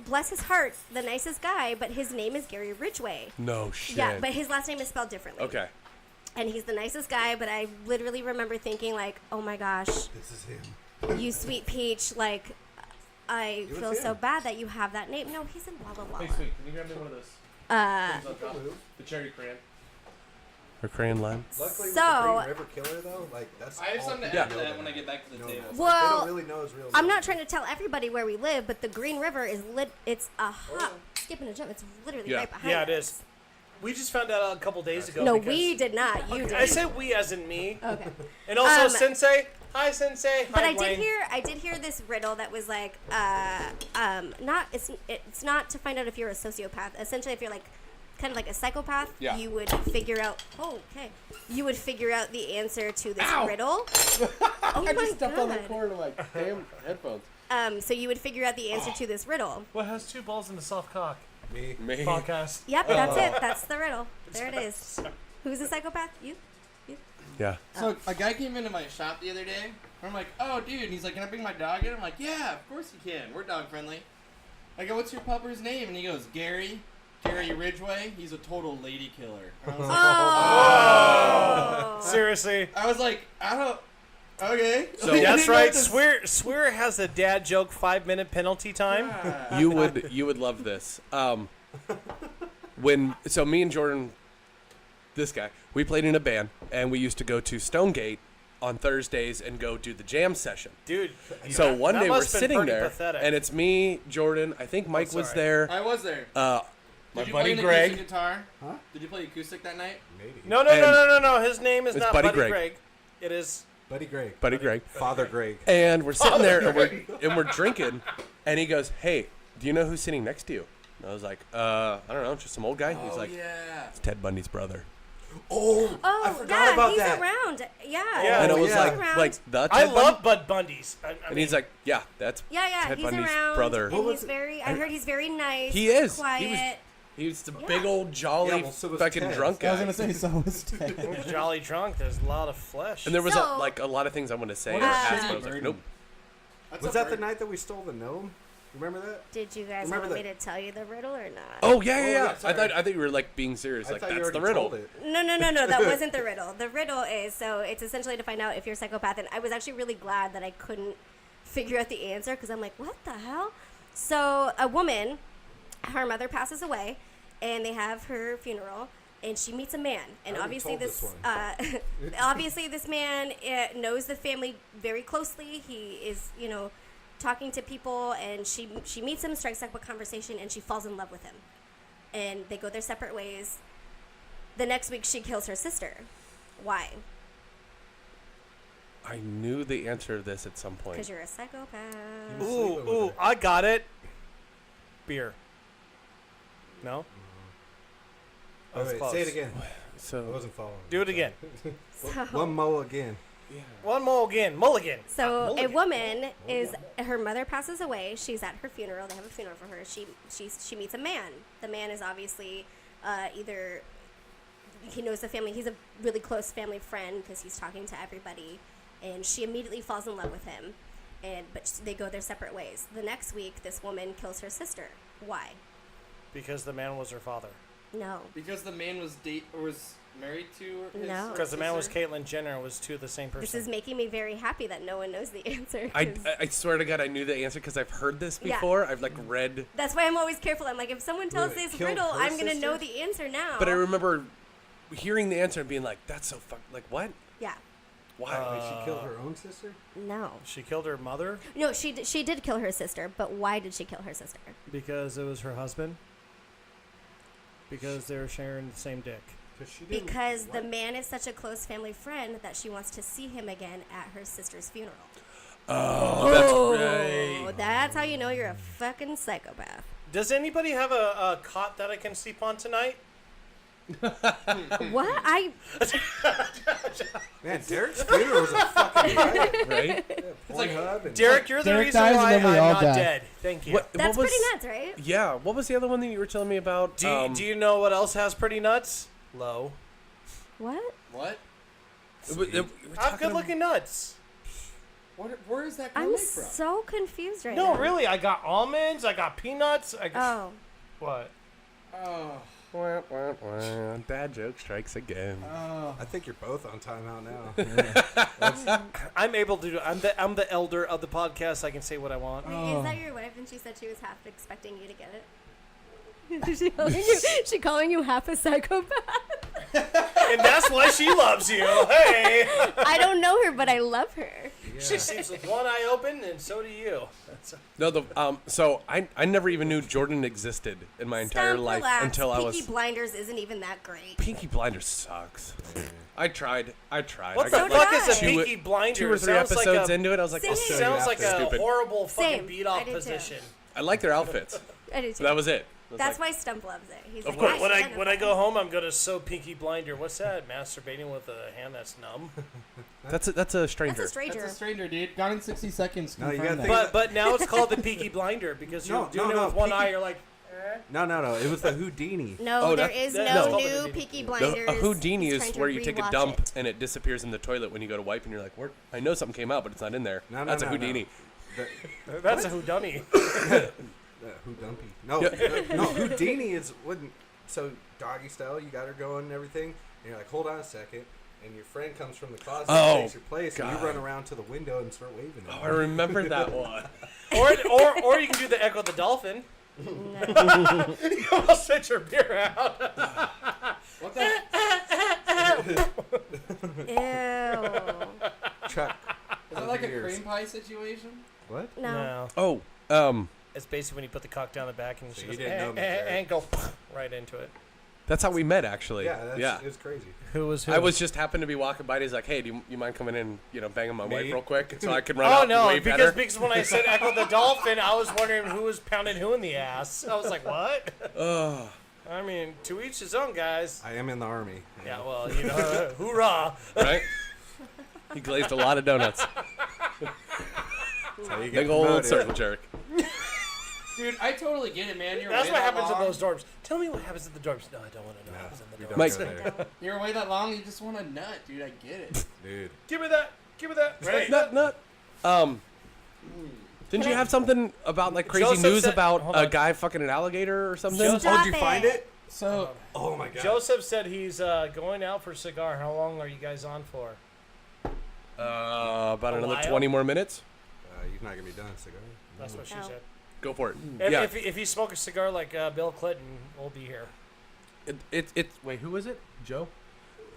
bless his heart, the nicest guy, but his name is Gary Ridgway. No shit. Yeah, but his last name is spelled differently. Okay. And he's the nicest guy, but I literally remember thinking, like, oh my gosh, This is him. you sweet peach, like, I It feel was so him. bad that you have that name. No, he's in Walla Walla. Hey, sweet. Can you grab me one of those? The cherry crayon. Or crayon lime. Luckily, with So- the Green River Killer, though, like, that's I have all something to people add to know that them when I as. get back to the No, table. they Well, don't really know his real name. I'm not trying to tell everybody where we live, but the Green River is it's a hop, skip and a jump. It's literally Yeah. right behind Yeah, us. it is. We just found out a couple days ago. No, because- we did not. You did. I said we as in me. Okay. And also Um, Sensei. Hi, Sensei. But Hi, I Blaine. did hear this riddle that was like, not it's not to find out if you're a sociopath. Essentially, if you're like kind of like a psychopath, Yeah. you would figure out. Oh, okay. You would figure out the answer to this Ow! riddle. Oh I my just stepped on the god. cord of my damn headphones. So you would figure out the answer to this riddle. What has 2 balls in a soft cock? Me. Me. Podcast. Yep, that's it. That's the riddle. There it is. Who's a psychopath? You? Yeah. So a guy came into my shop the other day. I'm like, oh, dude. And he's like, can I bring my dog in? I'm like, yeah, of course you can. We're dog friendly. I go, what's your pupper's name? And he goes, Gary Ridgway. He's a total lady killer. And I was like, Oh. Seriously. I was like, I don't. Okay. So- I That's didn't know right. this- Swear has a dad joke 5-minute penalty time. Yeah. You would love this. So me and Jordan, this guy, we played in a band and we used to go to Stonegate on Thursdays and go do the jam session. Dude. So one that day we're must've been sitting pretty there pathetic. and it's me, Jordan, I think Mike was sorry. there. I was there. My Did you buddy play an Greg. acoustic guitar? Huh? Did you play acoustic that night? Maybe. No. His name is It's not Buddy Buddy Greg. Greg. It is. Buddy Greg. Buddy Greg. Father Greg. And we're sitting there and we're drinking and he goes, "Hey, do you know who's sitting next to you?" And I was like, I don't know, just some old guy. He's like, yeah. "It's Ted Bundy's brother." Oh, Oh, I forgot yeah, about he's that. around. Yeah. Yeah. And I was yeah. like, Around. the I Ted love Bundy? Bud Bundy's. And he's like, "Yeah, that's Yeah, Ted he's Bundy's around. brother." And he's very. I heard he's very nice. He is. Quiet. He was the Yeah. big old jolly Yeah, well, so was fucking Ted. drunk I was guy. gonna say so was Ted. Jolly drunk. There's a lot of flesh. And there was So- a lot of things I wanted to say. What or a ask, shitty but I was like, burden. nope. Was that the night that we stole the gnome? Remember that? Did you guys Remember want me that- to tell you the riddle or not? Oh yeah, yeah, Oh, yeah. yeah, sorry. I thought you were like being serious. I Like thought you that's the already riddle. told it. No. That wasn't the riddle. The riddle is so it's essentially to find out if you're a psychopath. And I was actually really glad that I couldn't figure out the answer because I'm like, what the hell? So a woman, her mother passes away, and they have her funeral. And she meets a man, and I already obviously told this, this obviously this man knows the family very closely. He is, talking to people, and she meets him, strikes up a conversation, and she falls in love with him. And they go their separate ways. The next week, she kills her sister. Why? I knew the answer to this at some point. Because you're a psychopath. Ooh, I got it. Beer. No? Oh, That's wait, close. say it again. I So wasn't following. Do it again. One mo again. One more again. Mulligan. So a Mulligan. woman is her mother passes away. She's at her funeral. They have a funeral for her. She meets a man. The man is obviously either he knows the family. He's a really close family friend because he's talking to everybody, and she immediately falls in love with him. But they go their separate ways. The next week, this woman kills her sister. Why? Because the man was her father. No. Because the man was married to his No. Because the man was sister? Caitlyn Jenner was two of the same person. This is making me very happy that no one knows the answer. I 'cause swear to God, I knew the answer because I've heard this Yeah. before. I've like read, that's why I'm always careful. I'm like, if someone tells Wait, this killed riddle, her I'm going to sister? know the answer now. but I remember hearing the answer and being like, "That's so like what? Yeah. Why?" Wait, she killed her own sister? No. She killed her mother No, she did kill her sister, but why did she kill her sister? because it was her husband. Because they were sharing the same dick. She didn't- Because the what? man is such a close family friend that she wants to see him again at her sister's funeral. Oh, that's right. That's how you know you're a fucking psychopath. Does anybody have a cot that I can sleep on tonight? What? Man, Derek's funeral is a fucking riot. Right? Pornhub and Derek, you're the Derek reason dies why and then we I'm all not die. dead. Thank you. That's was, pretty nuts, right? Yeah. What was the other one that you were telling me about? Do you know what else has pretty nuts? Low. What? What? I have good-looking nuts. Where is that I'm coming from? so confused right No, now. really. I got almonds. I got peanuts. I got Oh. what? Oh. Dad joke strikes again. Oh. I think you're both on timeout now. I'm able to do. I'm the elder of the podcast. I can say what I want. Wait, Oh. is that your wife? And she said she was half expecting you to get it. She calling you half a psychopath. And that's why she loves you. Hey. I don't know her, but I love her. She sleeps with one eye open, and so do you. No, so I never even knew Jordan existed in my entire Stop, life relax. until I was. Peaky Blinders isn't even that great. Peaky Blinders sucks. I tried. What I the got did fuck I. is a Two- Peaky Blinders? 2 or 3 Sounds like episodes a, into it. I was like, Same. I'll show you sounds like after. a Stupid. horrible fucking Same. beat-off I did too. position. I like their outfits. I do too. So that was it. I was That's like, why Stump loves it. He's Of like, course. "Yeah, When I go home, I'm gonna sew Peaky Blinder. What's that? Masturbating with a hand that's numb. That's a stranger. That's a stranger. That's a stranger, dude. Gone in 60 seconds. No, you confirm gotta that. think- But now it's called the Peaky Blinder because you're doing it with one eye. You're like, No. It was the Houdini. No, Oh, there that- is that's no called new a Peaky No, Blinders. a Houdini He's is trying to where you take a rewatch dump it. and it disappears in the toilet when you go to wipe, and you're like, "Where? I know something came out, but it's not in there." No, That's a no. Houdini. that's a whodunny. Whodumpy. No, Yeah. no. Houdini is when so doggy style. You got her going and everything, and you're like, hold on a second, and your friend comes from the closet Oh, and takes your place, and God. you run around to the window and start waving at Oh, I her. remember that one. or you can do the Echo the Dolphin. You almost spit your beer out. What the? Ew. Chuck. Is that like a cream pie situation? What? No. Oh, It's basically when you put the cock down the back and So she you goes, didn't know me, Jared. and go right into it. that's how we met, actually. Yeah, it's crazy. Who was who? I was just happened to be walking by. And he's like, "Hey, do you mind coming in? Banging my wife Me? real quick, so I can run Oh out and no! wave at Because her." because when I said Echo the Dolphin, I was wondering who was pounding who in the ass. I was like, what? Ugh. I mean, to each his own, guys. I am in the army. Yeah, well, you know, hoorah! Right? He glazed a lot of donuts. That's how you get Big old promoted. circle jerk. Dude, I totally get it, man. You're That's away what that happens in long. those dorms. Tell me what happens in the dorms. No, I don't want to know what happens in the We dorms. don't Mike- go there. You're away that long, you just want a nut, dude. I get it. Dude. Give me that. Give me that. Ready? Nut. Didn't you have something about like crazy Joseph news said- about hold a on. guy fucking an alligator or something? Joseph- Oh, did you Stop find it. it? So, Oh my god. Joseph said he's going out for a cigar. How long are you guys on for? About A another while? 20 more minutes. You're not gonna be done, cigar. That's what she Oh. said. Go for it. If, Yeah. if you smoke a cigar like Bill Clinton, we'll be here. Wait, who was it? Joe?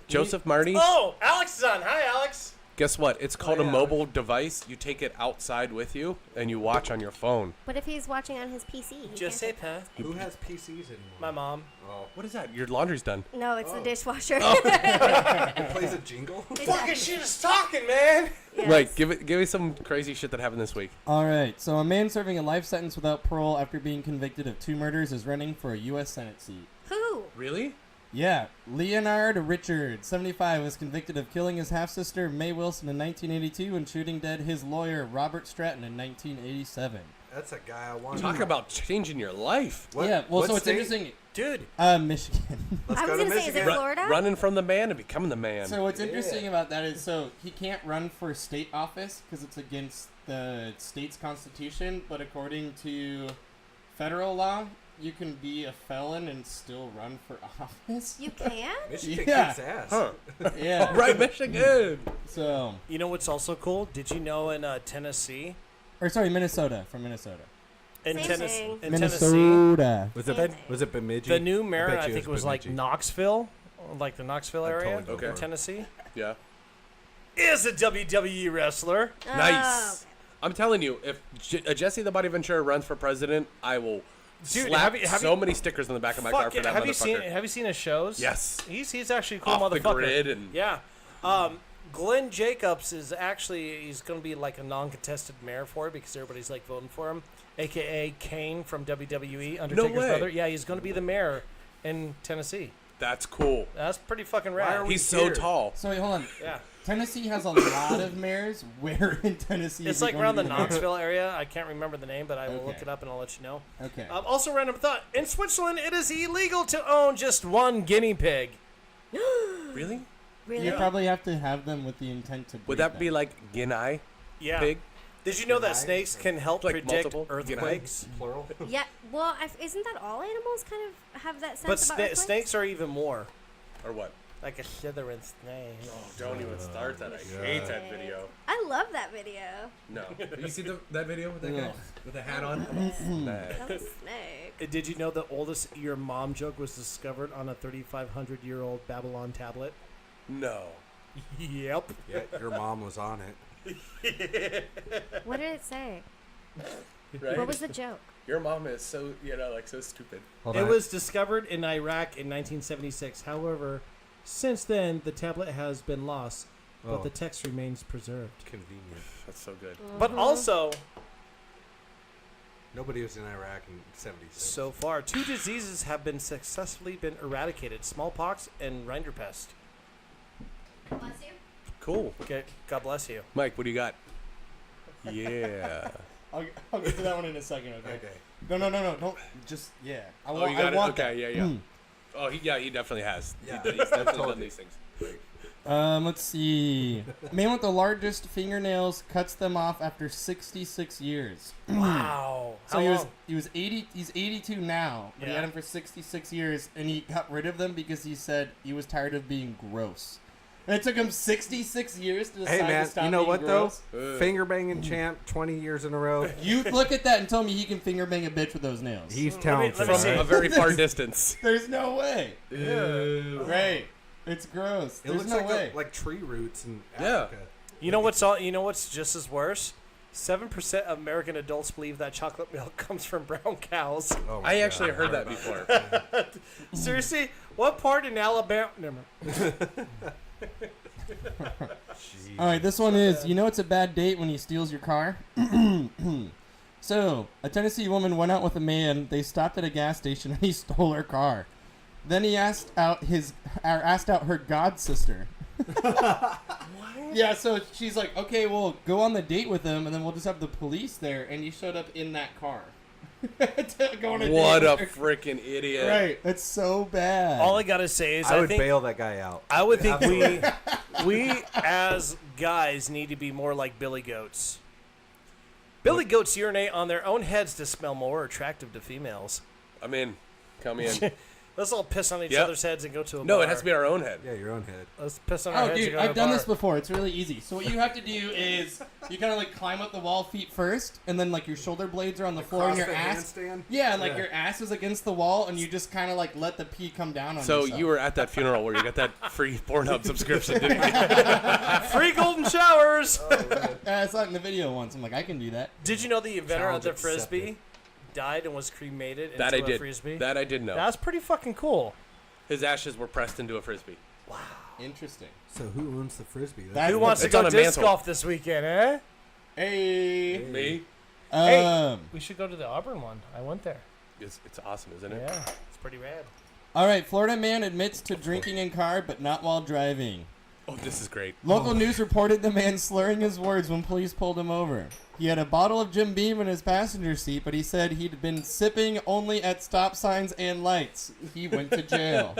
Joseph Marty? Oh, Alex is on. Hi, Alex. Guess what? It's called yeah. a mobile device. You take it outside with you and you watch on your phone. What if he's watching on his PC? He Just say can't- pa. Who has PCs anymore? My mom. Oh. What is that? Your laundry's done. No, it's the dishwasher. It plays a jingle? Fucking shit is talking, man. Yes. Like, give me some crazy shit that happened this week. all right. So, a man serving a life sentence without parole after being convicted of 2 murders is running for a U.S. Senate seat. Who? Really? Yeah, Leonard Richard, 75, was convicted of killing his half-sister Mae Wilson in 1982 and shooting dead his lawyer Robert Stratton in 1987. That's a guy I want. Talk about changing your life. What? Yeah, well, what so it's state? interesting. Dude. Michigan. Let's I go was to gonna say, is it Michigan. Florida? Running from the man and becoming the man. So what's interesting about that is, so he can't run for state office because it's against the state's constitution, but according to federal law, you can be a felon and still run for office. You can? Michigan Yeah. kicks ass. Huh. Yeah. Right, Michigan. So, You know what's also cool? Did you know in Tennessee? or sorry, Minnesota, from Minnesota. In Same Tennessee. thing. In Tennessee. Minnesota. Was Same it thing. was it Bemidji? The new mayor, bet I you think it was like Bemidji. Knoxville, like the Knoxville I'd area totally go in for it. Tennessee, Yeah. is a WWE wrestler. Nice. Oh, I'm telling you, if Jesse the Body Ventura runs for president, I will Dude, slap have so you- many stickers on the back of my car Fuck for yeah. that Have you motherfucker. seen his shows? Yes. He's actually a cool Off the motherfucker. grid and- yeah. Glenn Jacobs is actually he's going to be like a non-contested mayor for it because everybody's like voting for him, aka Kane from WWE, Undertaker's way. brother. Yeah, he's going to be the mayor in Tennessee. That's cool. That's pretty fucking Why rad. are we He's so here? tall. So wait, hold on. Yeah. Tennessee has a lot of mares. Where in Tennessee? It's is it like going around to the be the mare? Knoxville area. I can't remember the name, but I will look Okay. it up and I'll let you know. Okay. Also, random thought. In Switzerland, it is illegal to own just one guinea pig. Really? Really? You probably have to have them with the intent to. Would breed that be them. like Guinea Yeah. pig? Did you know that Guinea? snakes can help Like predict multiple earthquakes? Plural. Yeah. Well, isn't that all animals kind of have that sense But about earthquakes? snakes are even more. Or what? Like a Slytherin snake. Don't even start that. I hate that video. I love that video. No. You see that video with that guy Ugh. with the hat on? That was snake. Did you know the oldest your mom joke was discovered on a 3,500-year-old Babylon tablet? No. Yep. Yeah, your mom was on it. What did it say? Right? What was the joke? Your mom is so so stupid. Hold It on. was discovered in Iraq in 1976. However, since then, the tablet has been lost, but Oh. the text remains preserved. Convenient. That's so good. But also, Nobody was in Iraq in '76. so far, 2 diseases have been successfully eradicated: smallpox and rinderpest. Bless you. Cool. Okay, God bless you. Mike, what do you got? Yeah. I'll get to that one in a second. Okay. Okay. No. Don't just yeah. I Oh, want. you got I it? want Okay, that. yeah. Oh, he definitely has. Yeah. He's definitely Told done you. these things. Let's see. Man with the largest fingernails cuts them off after 66 years. Wow. So How long? he was 80. He's 82 now, but he Yeah. had them for 66 years, and he got rid of them because he said he was tired of being gross. And it took him 66 years to decide Hey to man, stop you know being what gross. Ugh. Finger banging champ, 20 years in a row. You look at that and tell me he can finger bang a bitch with those nails. He's let talented. me see. From a very far distance. There's no way. Ew. Right. It's gross. It There's looks no like way. like tree roots in Yeah. Africa. You know what's just as worse? 7% of American adults believe that chocolate milk comes from brown cows. Oh my I God, actually heard that about before. Seriously, what part in Alabama? Never mind. Jeez. All right, this one is, you know it's a bad date when he steals your car? So, a Tennessee woman went out with a man. They stopped at a gas station and he stole her car. Then he asked out her god sister. Yeah, so she's like, okay, well, go on the date with him and then we'll just have the police there. And he showed up in that car. To go on a What date a with her. freaking idiot. Right, that's so bad. All I gotta say is I would think bail that guy out. I would think we as guys need to be more like billy goats. Billy goats urinate on their own heads to smell more attractive to females. I mean, come in. Let's all piss on each Yep. other's heads and go to a No, bar. it has to be our own head. Yeah, your own head. Let's piss on our Oh, heads dude, and go to a I've done bar. this before. It's really easy. So what you have to do is you kind of like climb up the wall feet first, and then like your shoulder blades are on the floor, and your ass. handstand? Yeah, and like Yeah. your ass is against the wall, and you just kind of like let the pee come down on So yourself. you were at that funeral where you got that free Pornhub subscription, didn't you? Free golden showers. I saw it in the video once. I'm like, I can do that. Did you know the inventor of Challenge the accepted. frisbee died and was cremated into That I a did. frisbee? That I did know. That's pretty fucking cool. His ashes were pressed into a frisbee. Interesting. So who owns the frisbee? That- Who wants to It's go on a disc mantle. golf this weekend, eh? Hey. Me? We should go to the Auburn one. I went there. It's awesome, isn't it? Yeah, it's pretty rad. All right, Florida man admits to drinking in car, but not while driving. Oh, this is great. Local news reported the man slurring his words when police pulled him over. He had a bottle of Jim Beam in his passenger seat, but he said he'd been sipping only at stop signs and lights. He went to jail.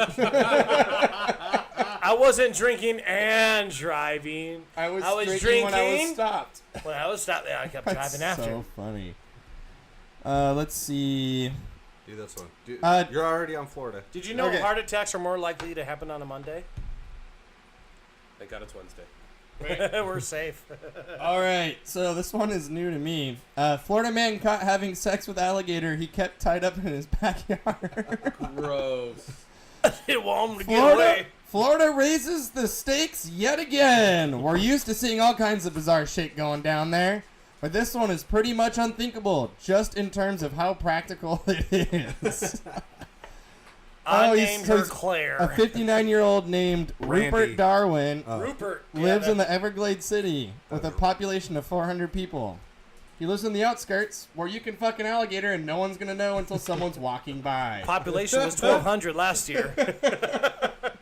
I wasn't drinking and driving. I was drinking drinking when I was stopped. When I was stopped there, I kept That's driving after. so funny. Let's see. Do this one. Dude, Uh, you're already on Florida. Did you know Okay. heart attacks are more likely to happen on a Monday? Thank God it's Wednesday. We're safe. All right, so this one is new to me. Florida man caught having sex with alligator he kept tied up in his backyard. Gross. It won't get away. Florida raises the stakes yet again. We're used to seeing all kinds of bizarre shit going down there, but this one is pretty much unthinkable, just in terms of how practical it is. I Oh, named so her he's Claire. A 59-year-old named Randy. Rupert Darwin Rupert lives yeah, in the Everglades city with a population of 400 people. He lives in the outskirts where you can fuck an alligator and no one's gonna know until someone's walking by. Population was 1,200 last year.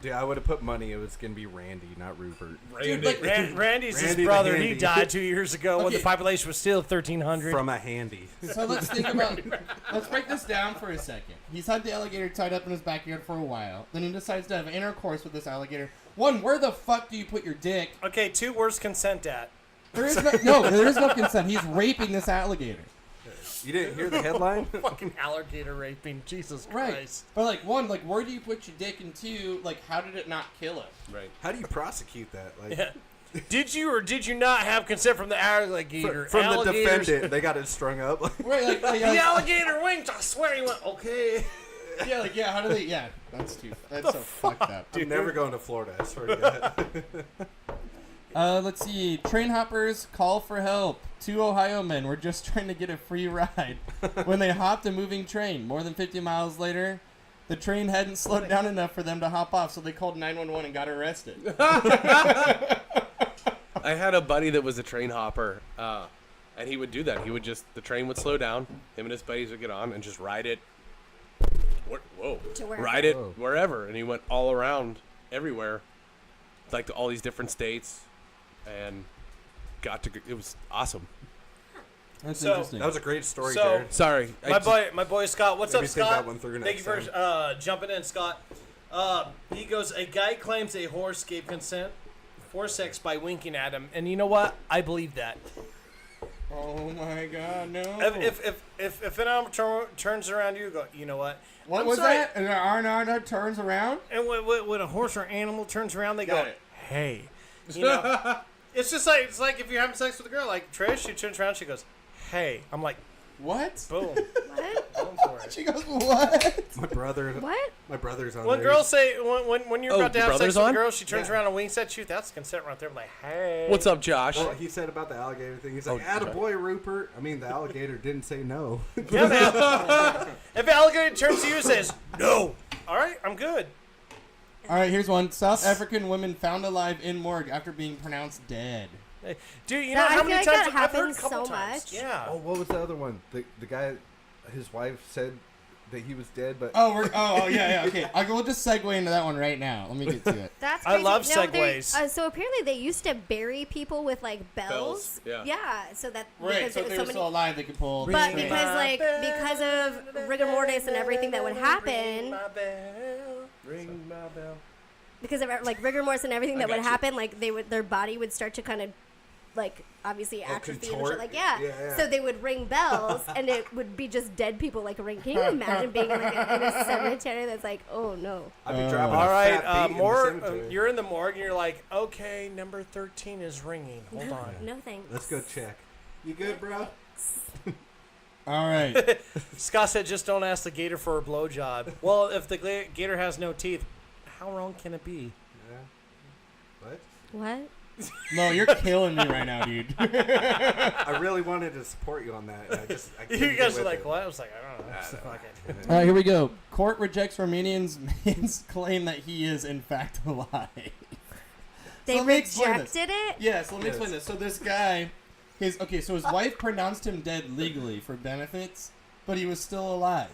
Dude, I would have put money it was going to be Randy, not Rupert. Dude, like, Randy's his Randy the brother. Handy. He died 2 years ago when the Okay. population was still 1,300. From a handy. so let's think about. Let's break this down for a second. He's had the alligator tied up in his backyard for a while. Then he decides to have intercourse with this alligator. One, where the fuck do you put your dick? Okay, 2 words consent at. There is there is no consent. He's raping this alligator. You didn't hear the headline? Fucking alligator raping. Jesus Right. Christ. But like one, like where do you put your dick? And two, like how did it not kill him? Right. How do you prosecute that? Like, Yeah. Did you or did you not have consent from the alligator? from the Alligators- defendant, they got it strung up. Right, like The alligator winked. I swear he went, okay. yeah, like yeah. How do they? Yeah, that's so fucked up. I'm never going to Florida, I swear to God. Let's see. Train hoppers call for help. 2 Ohio men were just trying to get a free ride when they hopped a moving train. More than 50 miles later, the train hadn't slowed down enough for them to hop off, so they called 911 and got arrested. I had a buddy that was a train hopper, and he would do that. He would the train would slow down. Him and his buddies would get on and just ride it. To wherever. Ride it Whoa. wherever, and he went all around everywhere, like to all these different states, and it was awesome. That's So- interesting. That was a great story, So- Jared. Sorry, My boy Scott. What's Let up, me think Scott? that one through Thank you next for jumping in, Scott. He goes, a guy claims a horse gave consent for sex by winking at him, and you know what? I believe that. Oh my god, no. If an animal turns around you, go, you know what? What I'm was sorry. that? And Arnarda turns around? And when a horse or animal turns around, they go, Got it. hey. You know, it's like if you're having sex with a girl, like Trish, she turns around, she goes, hey. I'm like, What? boom. What? Going for it. She goes, what? My brother. What? My brother's on When there. girls say when you're Oh, about to your have sex brother's with a on? girl, she turns Yeah. around and winks at you. That's consent right there. I'm like, hey. What's up, Josh? Well, he said about the alligator thing. He's like, Oh, "Atta boy, Rupert." I mean, the alligator didn't say no. Yeah, man. If an alligator turns to you and says, no. All right, I'm good. All right, here's one. South African woman found alive in morgue after being pronounced dead. Hey, dude, you know That- I how feel many like times that I've heard a happens couple so times. much. Yeah. Oh, what was the other one? The guy, his wife said that he was dead, but Yeah, okay. We'll just segue into that one right now. Let me get to it. That's I crazy. love No, segues. so apparently they used to bury people with like bells. Bells, yeah. Yeah, so that Right, because so it if was they were still alive, they could pull. But the string. because of rigor mortis and everything that would happen, Ring my bell. because of like rigor mortis and everything that got would you. happen, like their body would start to kind of like obviously atrophy and contort? shit, like yeah. Yeah. So they would ring bells and it would be just dead people like ring. Can you imagine being like in a cemetery that's like, oh no. I'd be dropping All a right, fat beat in the more. cemetery. You're in the morgue and you're like, okay, number 13 is ringing. Hold on. No thanks. Let's go check. You good, bro? All right. Scott said, just don't ask the gator for a blowjob. Well, if the gator has no teeth, how wrong can it be? Yeah. What? What? No, you're killing me right now, dude. I really wanted to support you on that. And I couldn't You get guys are with like, it. what? I was like, I don't know. Fuck it. All right, here we go. Court rejects Romanian's man's claim that he is in fact alive. They let me explain rejected it? Yeah, so let me Yes. explain this. So this guy, his wife pronounced him dead legally for benefits, but he was still alive.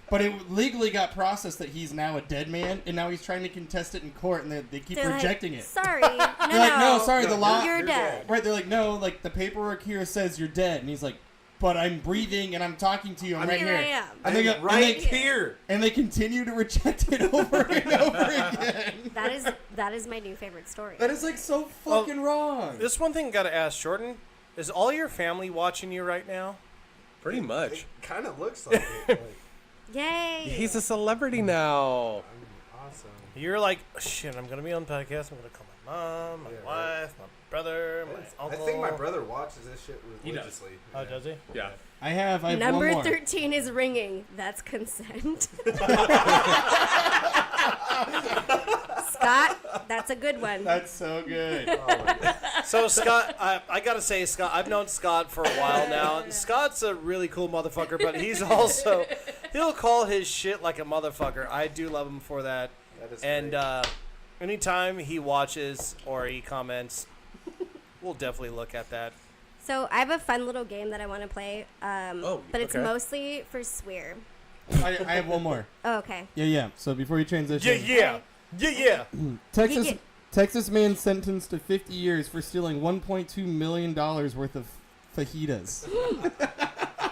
But it legally got processed that he's now a dead man, and now he's trying to contest it in court, and they keep They're rejecting like, it. Sorry. No, They're like, no, sorry, the law. You're You're dead. Right, they're like, no, like the paperwork here says you're dead, and he's like, but I'm breathing and I'm talking to you. I'm right Here here. I am. And they go, right and they, here. and they continue to reject it over and over again. That is my new favorite story. That is like so fucking wrong. This one thing got to ask, Jordan. Is all your family watching you right now? Pretty much. It kind of looks like it. Like, Yay. He's a celebrity now. awesome. You're like, shit, I'm going to be on the podcast. I'm going to call my mom, my Yeah, wife, my brother, my I uncle. think my brother watches this shit He does. religiously. Oh, does he? Yeah. I have Number one more. 13 is ringing. That's consent. Scott, that's a good one. That's so good. So, Scott, I got to say, Scott, I've known Scott for a while now. Scott's a really cool motherfucker, but he's also, he'll call his shit like a motherfucker. I do love him for that. That is And great. anytime he watches or he comments, we'll definitely look at that. So I have a fun little game that I want to play, but it's okay. mostly for swear. I have one more. Oh, okay. Yeah. So before you transition. Yeah. Texas man sentenced to 50 years for stealing $1.2 million worth of fajitas.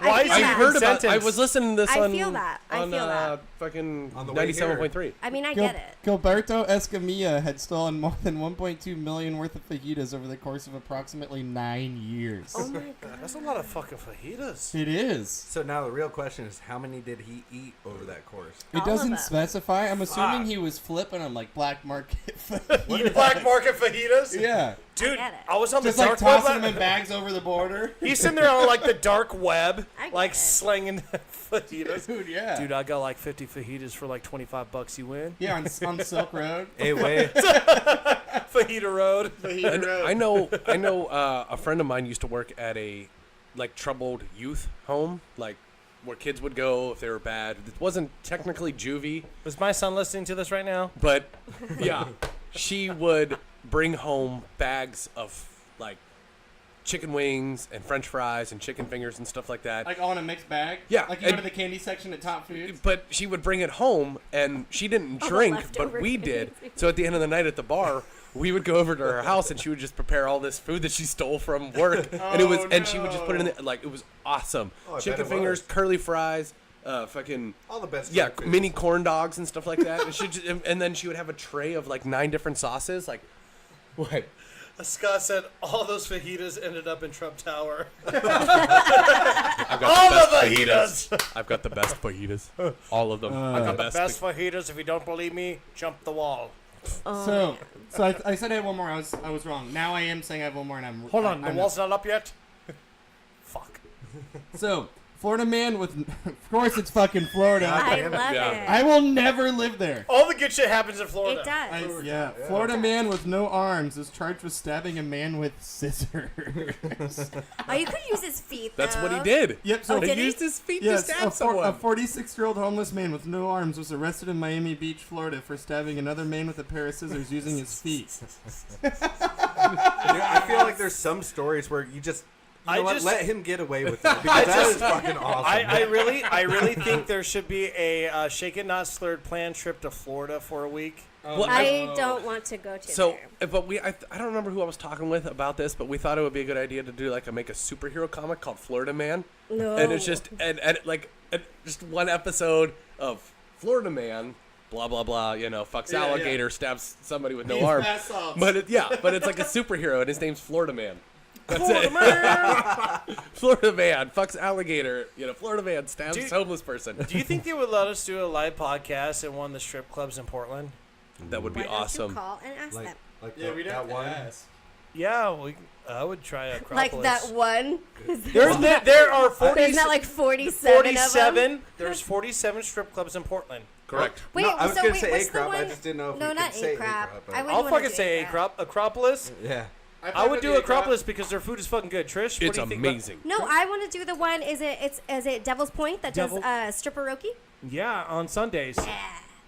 Why is I he feel I heard about. sentenced? I was listening to this I on. feel that. I on, feel that. Fucking On the way here. 97.3. I mean, I get it. Gilberto Escamilla had stolen more than $1.2 million worth of fajitas over the course of approximately 9 years. Oh my god. That's a lot of fucking fajitas. It is. So now the real question is, how many did he eat over that course? It All of doesn't them. specify. I'm assuming he was flipping them like black market fajitas. Black market fajitas? Yeah. Dude, get it. I was on Just the like dark web. tossing them in bags over the border. He's sitting there on like the dark web, I get like it. slinging fajitas. Dude, yeah. Dude, I got like 50 fajitas for like $25. You win? Yeah, on Silk Road. Hey, wait. Fajita Road. And I know a friend of mine used to work at a like troubled youth home, like where kids would go if they were bad. It wasn't technically juvie, Is my son listening to this right now? but yeah, she would bring home bags of like chicken wings and French fries and chicken fingers and stuff like that. Like all in a mixed bag? Yeah, Like you go and- to the candy section at Top Foods? But she would bring it home, and she didn't All the drink, but leftover we candy. did. So at the end of the night at the bar, we would go over to her house, and she would just prepare all this food that she stole from work, and it was, and she would just put it in there, like it was awesome. Oh, I bet Chicken it fingers, was. curly fries, fucking All the best. yeah, food. mini corn dogs and stuff like that. And she just, and then she would have a tray of like 9 different sauces, like what? Scott said all those fajitas ended up in Trump Tower. I've got All the the best fajitas. I've got the best fajitas, all of them. I got the best fajitas. If you don't believe me, jump the wall. So I said I had one more. I was wrong. Now I am saying I have one more, and I'm Hold on, the I'm wall's not up yet. Fuck. So Florida man with, of course it's fucking Florida. I damn it. love Yeah. it. I will never live there. All the good shit happens in Florida. It does. Yeah, Florida man with no arms is charged with stabbing a man with scissors. Oh, you could use his feet. That's what he though. did. Yep. So Oh, He did he? used his feet to yes, stab a someone. 46-year-old homeless man with no arms was arrested in Miami Beach, Florida, for stabbing another man with a pair of scissors using his feet. Dude, I feel like there's some stories where you just, you know I what, just- let him get away with it because that is fucking awesome. I really think there should be a Shake It Not Slurred planned trip to Florida for a week. Well, I don't want to go to So, there. but I don't remember who I was talking with about this, but we thought it would be a good idea to do make a superhero comic called Florida Man, No. and it's just just one episode of Florida Man, blah blah blah, fucks Yeah, alligator, stabs somebody with no These arms, assaults. but it's like a superhero, and his name's Florida Man. That's it. Florida Man fucks alligator. Florida Man stabs Dude, homeless person. Do you think they would let us do a live podcast at one of the strip clubs in Portland? That would be Why don't you awesome. call and ask like, them. like Yeah, we'd that have to one. ask. Yeah, I would try Acropolis. Like that one. There are 40, There's not like 47 of them. There's 47 strip clubs in Portland. Correct. Wait, No, I was so gonna wait, say what's the A-crop, I one? just didn't know if No, we not could say A-crop. A-crop, but- I I'll wouldn't wanna fucking do say A-crop. Acropolis. Yeah. I would do Acropolis because their food is fucking good. Trish, what It's do you think amazing. No, I want to do the one. Is it Devil's Point that Devil- does stripperoki? Yeah, on Sundays. Yeah.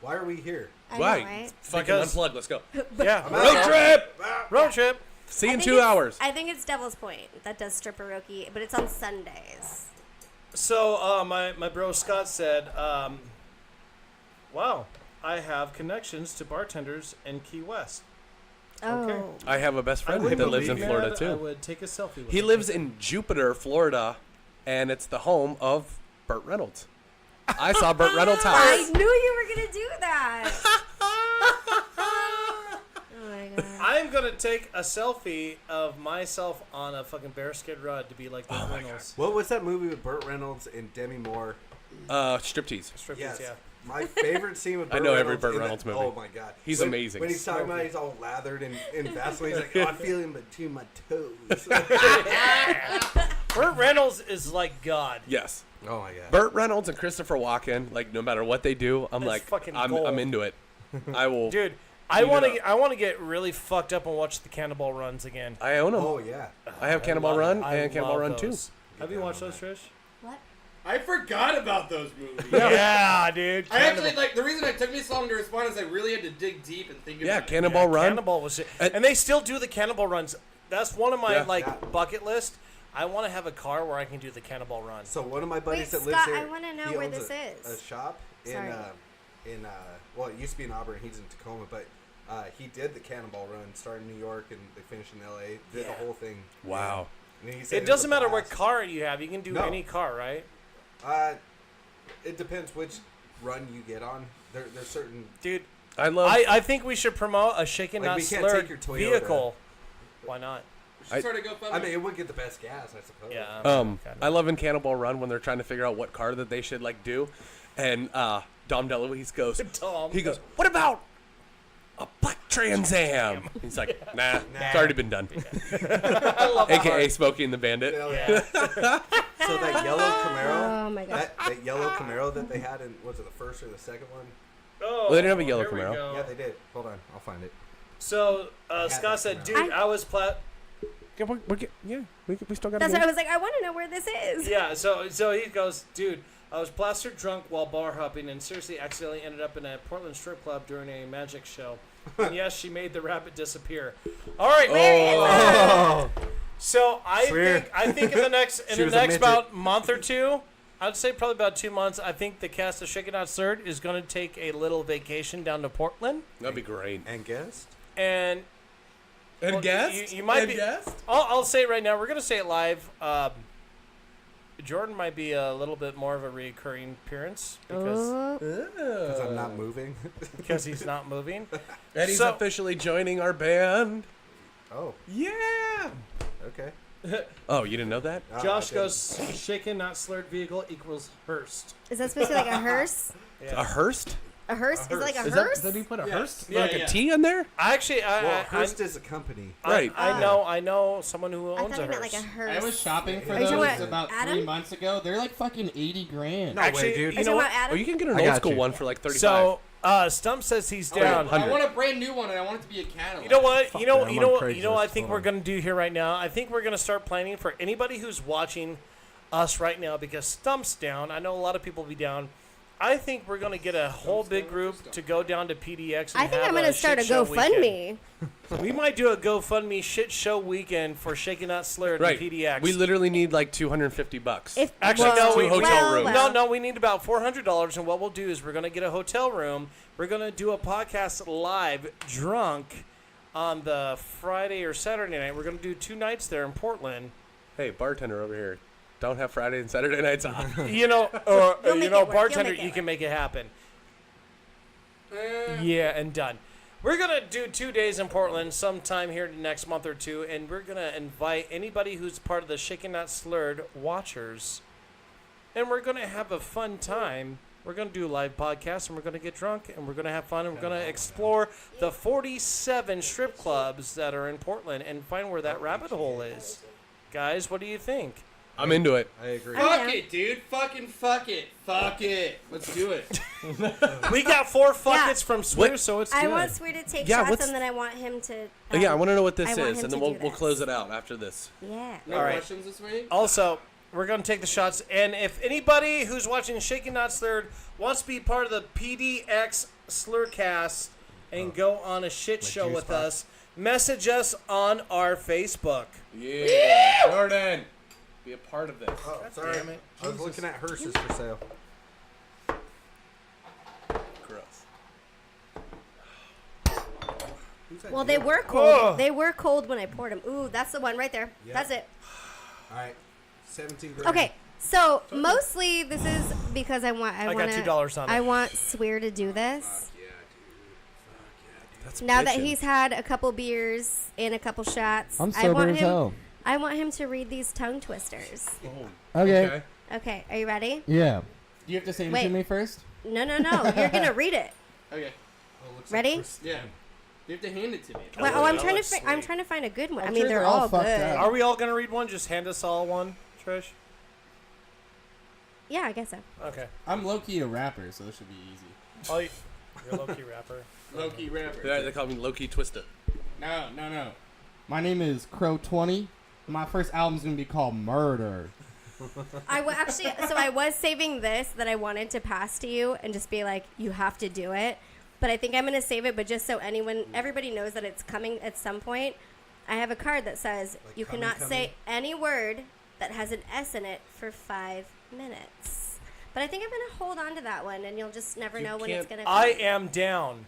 Why are we here? I know, Right. right? Fucking Because- unplug. Let's go. Yeah, Road trip. road trip. See you I in think 2 it's- hours. I think it's Devil's Point that does stripperoki, but it's on Sundays. So my bro Scott said, "Wow, I have connections to bartenders in Key West. Oh. I have a best friend I would that lives in believe Florida that. too. I would take a selfie with He him. lives in Jupiter, Florida, and it's the home of Burt Reynolds. I saw Burt Reynolds' I house. knew you were gonna do that. Oh my god. I'm gonna take a selfie of myself on a fucking bearskin rug to be like Oh the Reynolds. What was that movie with Burt Reynolds and Demi Moore? Striptease. Striptease, Yes. yeah. My favorite scene with I Burt know every Reynolds Burt in that- Reynolds movie. Oh my god. He's When- amazing. When he's talking about he's all lathered in Vaseline, he's like, oh, I'm feeling between my toes. Burt Reynolds is like God. Yes. Oh my god. Burt Reynolds and Christopher Walken, like no matter what they do, I'm That's like, fucking I'm gold. into it. I will. Dude, I Eat it want up. to. I want to get really fucked up and watch the Cannonball Runs again. I own them. Oh yeah. I have Cannonball love Run it. I and Cannonball love Run 2. those. Have you down watched on those, that. Trish? What? I forgot about those movies. Yeah, dude. I actually the reason it took me so long to respond is I really had to dig deep and think Yeah, about Cannonball Run. Cannonball was it. And- And they still do the Cannonball Runs. That's one of my Yeah. like bucket list. I want to have a car where I can do the Cannonball Run. So one of my buddies Wait, that lives Scott, here, I wanna know he where owns this is. a shop Sorry. in well, it used to be in Auburn. He's in Tacoma, but he did the Cannonball Run, started in New York, and they finished in L.A. Did the whole thing. Wow. And he said It was doesn't a matter what blast. car you have. You can do No. any car, right? It depends which run you get on. There's certain. Dude, I I think we should promote a Shaken Like, Not we can't Slurred take your Toyota. vehicle. Why not? I mean, it would get the best gas, I suppose. Yeah. I love in Cannonball Run when they're trying to figure out what car that they should like do, and Dom DeLuise goes, Dom. he goes, what about a black Trans Am? He's like, nah, it's already been done. AKA Smokey and the Bandit. Hell Yeah. So that yellow Camaro, Oh my gosh. that yellow Camaro that they had in, was it the first or the second one? Oh, Well, they didn't have a yellow here we Camaro. go. Yeah, they did. Hold on, I'll find it. So had Scott that said, Camaro. dude, I was We still got That's why I was like, I want to know where this is. Yeah, so he goes, dude, I was plastered drunk while bar hopping and seriously accidentally ended up in a Portland strip club during a magic show. And yes, she made the rabbit disappear. All right. So I think in the next She was a midget. about month or two, I'd say probably about 2 months, I think the cast of Shaken Not Slurred is going to take a little vacation down to Portland. That'd be great. And guest? And And well, guest? you might and be. guest? I'll say it right now. We're gonna say it live. Jordan might be a little bit more of a recurring appearance because Because I'm not moving. he's not moving. And he's So- officially joining our band. Oh, Yeah. okay. Oh, you didn't know that? Josh I goes, shaken, not slurred vehicle equals Hearst. Is that supposed to be like a hearse? A Hearst? A hearse? Is it like a Is that, hearse? did he put a Hearst? Yeah, like yeah. a T in there? I actually, Well, Hearst is a company. Right. I know someone who I owns thought a he meant Hearst. like a hearse. I was shopping for Are you talking those about about 3 Adam? months ago. They're like fucking 80 grand. No Actually, way, dude. Are you you know talking what? about Adam? Oh, you can get an I old got school you. one for like 35. So Stump says he's down. I want a brand new one, and I want it to be a Cadillac. You know what? You know. that, You I'm know. on You know. What I Craigslist. think Hold we're on. gonna do here right now. I think we're gonna start planning for anybody who's watching us right now because Stump's down. I know a lot of people will be down. I think we're gonna get a whole big group to go down to PDX. And I think have I'm going to start a shit show GoFundMe. weekend. We might do a GoFundMe shit show weekend for Shaken Not Slurred Right. and PDX. We literally need like $250. If, Actually, well, no, we hotel room. No, we need about $400, and what we'll do is we're gonna get a hotel room. We're gonna do a podcast live, drunk, on the Friday or Saturday night. We're gonna do 2 nights there in Portland. Hey, bartender over here. Don't have Friday and Saturday nights off. You know, or You'll you make know, it work. You'll bartender, make it you work. can make it happen. Yeah, and done. We're gonna do 2 days in Portland sometime here next month or two, and we're gonna invite anybody who's part of the Shaken Not Slurred watchers, and we're gonna have a fun time. We're gonna do a live podcast, and we're gonna get drunk, and we're gonna have fun, and we're gonna explore the 47 strip clubs that are in Portland and find where that rabbit hole is. Guys, what do you think? I'm into it. I agree. I'm down. Fuck it, dude. Fucking fuck it. Fuck it. Let's do it. We got 4 fuckets Yeah. from Swear, What? so it's I good. want Swear to take Yeah, shots, what's- and then I want him to. Yeah, I want to know what this I want is, him and then to we'll do we'll this. close it out after this. Yeah. No All right. questions this week? Also, we're going to take the shots. And if anybody who's watching Shaken Not Slurred wants to be part of the PDX Slurcast and go on a shit show juice with box. us, message us on our Facebook. Yeah, Jordan, be a part of this. Oh, sorry. damn it. I was looking at hearses for sale. Gross. Well, they were cold. Oh. They were cold when I poured them. Ooh, that's the one right there. Yeah. That's it. All right, 17 grand. Okay, so mostly this is because I want. I got wanna, $2 on it. I want Swear to do this. Yeah, dude. That's Now that bitchin'. he's had a couple beers and a couple shots, I'm I sober want as him. hell. I want him to read these tongue twisters. Okay. Okay, are you ready? Yeah. Do you have to say them Wait. to me first? No. You're gonna read it. Okay. Oh, looks Ready? Like Yeah. You have to hand it to me. Well, Oh, I'm that trying to. looks I'm sweet. trying to find a good one. I'm I mean, sure they're they're all all fucked good. up. Are we all going to read one? Just hand us all one, Trish? Yeah, I guess so. Okay. I'm low-key a rapper, so this should be easy. Oh, you're a low-key rapper. Low-key rapper. They call me Loki Twista. No. My name is Crow20. My first album's gonna be called Murder. Actually, so I was saving this that I wanted to pass to you and just be like, you have to do it. But I think I'm gonna save it, but just so everybody knows that it's coming at some point. I have a card that says Like you coming, cannot say any word that has an S in it for 5 minutes. But I think I'm going to hold on to that one, and you'll just never know when it's going to come. I am down.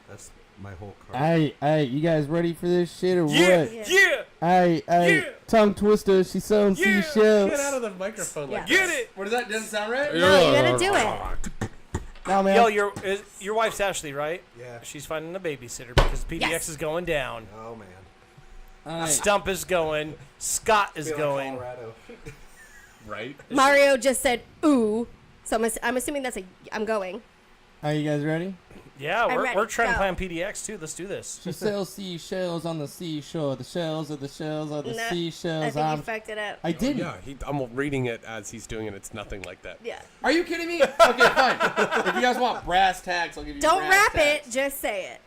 That's my whole card. Hey, you guys ready for this shit or Yeah, what? yeah, Hey, Yeah. tongue twister, she's selling Yeah. seashells. Get out of the microphone Yeah. like get that. it. What does that? Doesn't sound right? No, you got to do it. No, man. Yo, your wife's Ashley, right? Yeah. She's finding a babysitter because PDX Yes. is going down. Oh man. All right. Stump is going. Scott is Feel like going. Colorado. Right? Mario just said, ooh. So I'm assuming that's I'm going. Are you guys ready? Yeah, I'm ready. we're trying to Go. plan PDX too. Let's do this. She sells seashells on the seashore. The shells are the shells of the No, I seashells. think you fucked it up. I didn't. Yeah, I'm reading it as he's doing it. It's nothing like that. Yeah. Are you kidding me? Okay, fine. If you guys want brass tacks, I'll give you Don't brass rap tacks. it, just say it.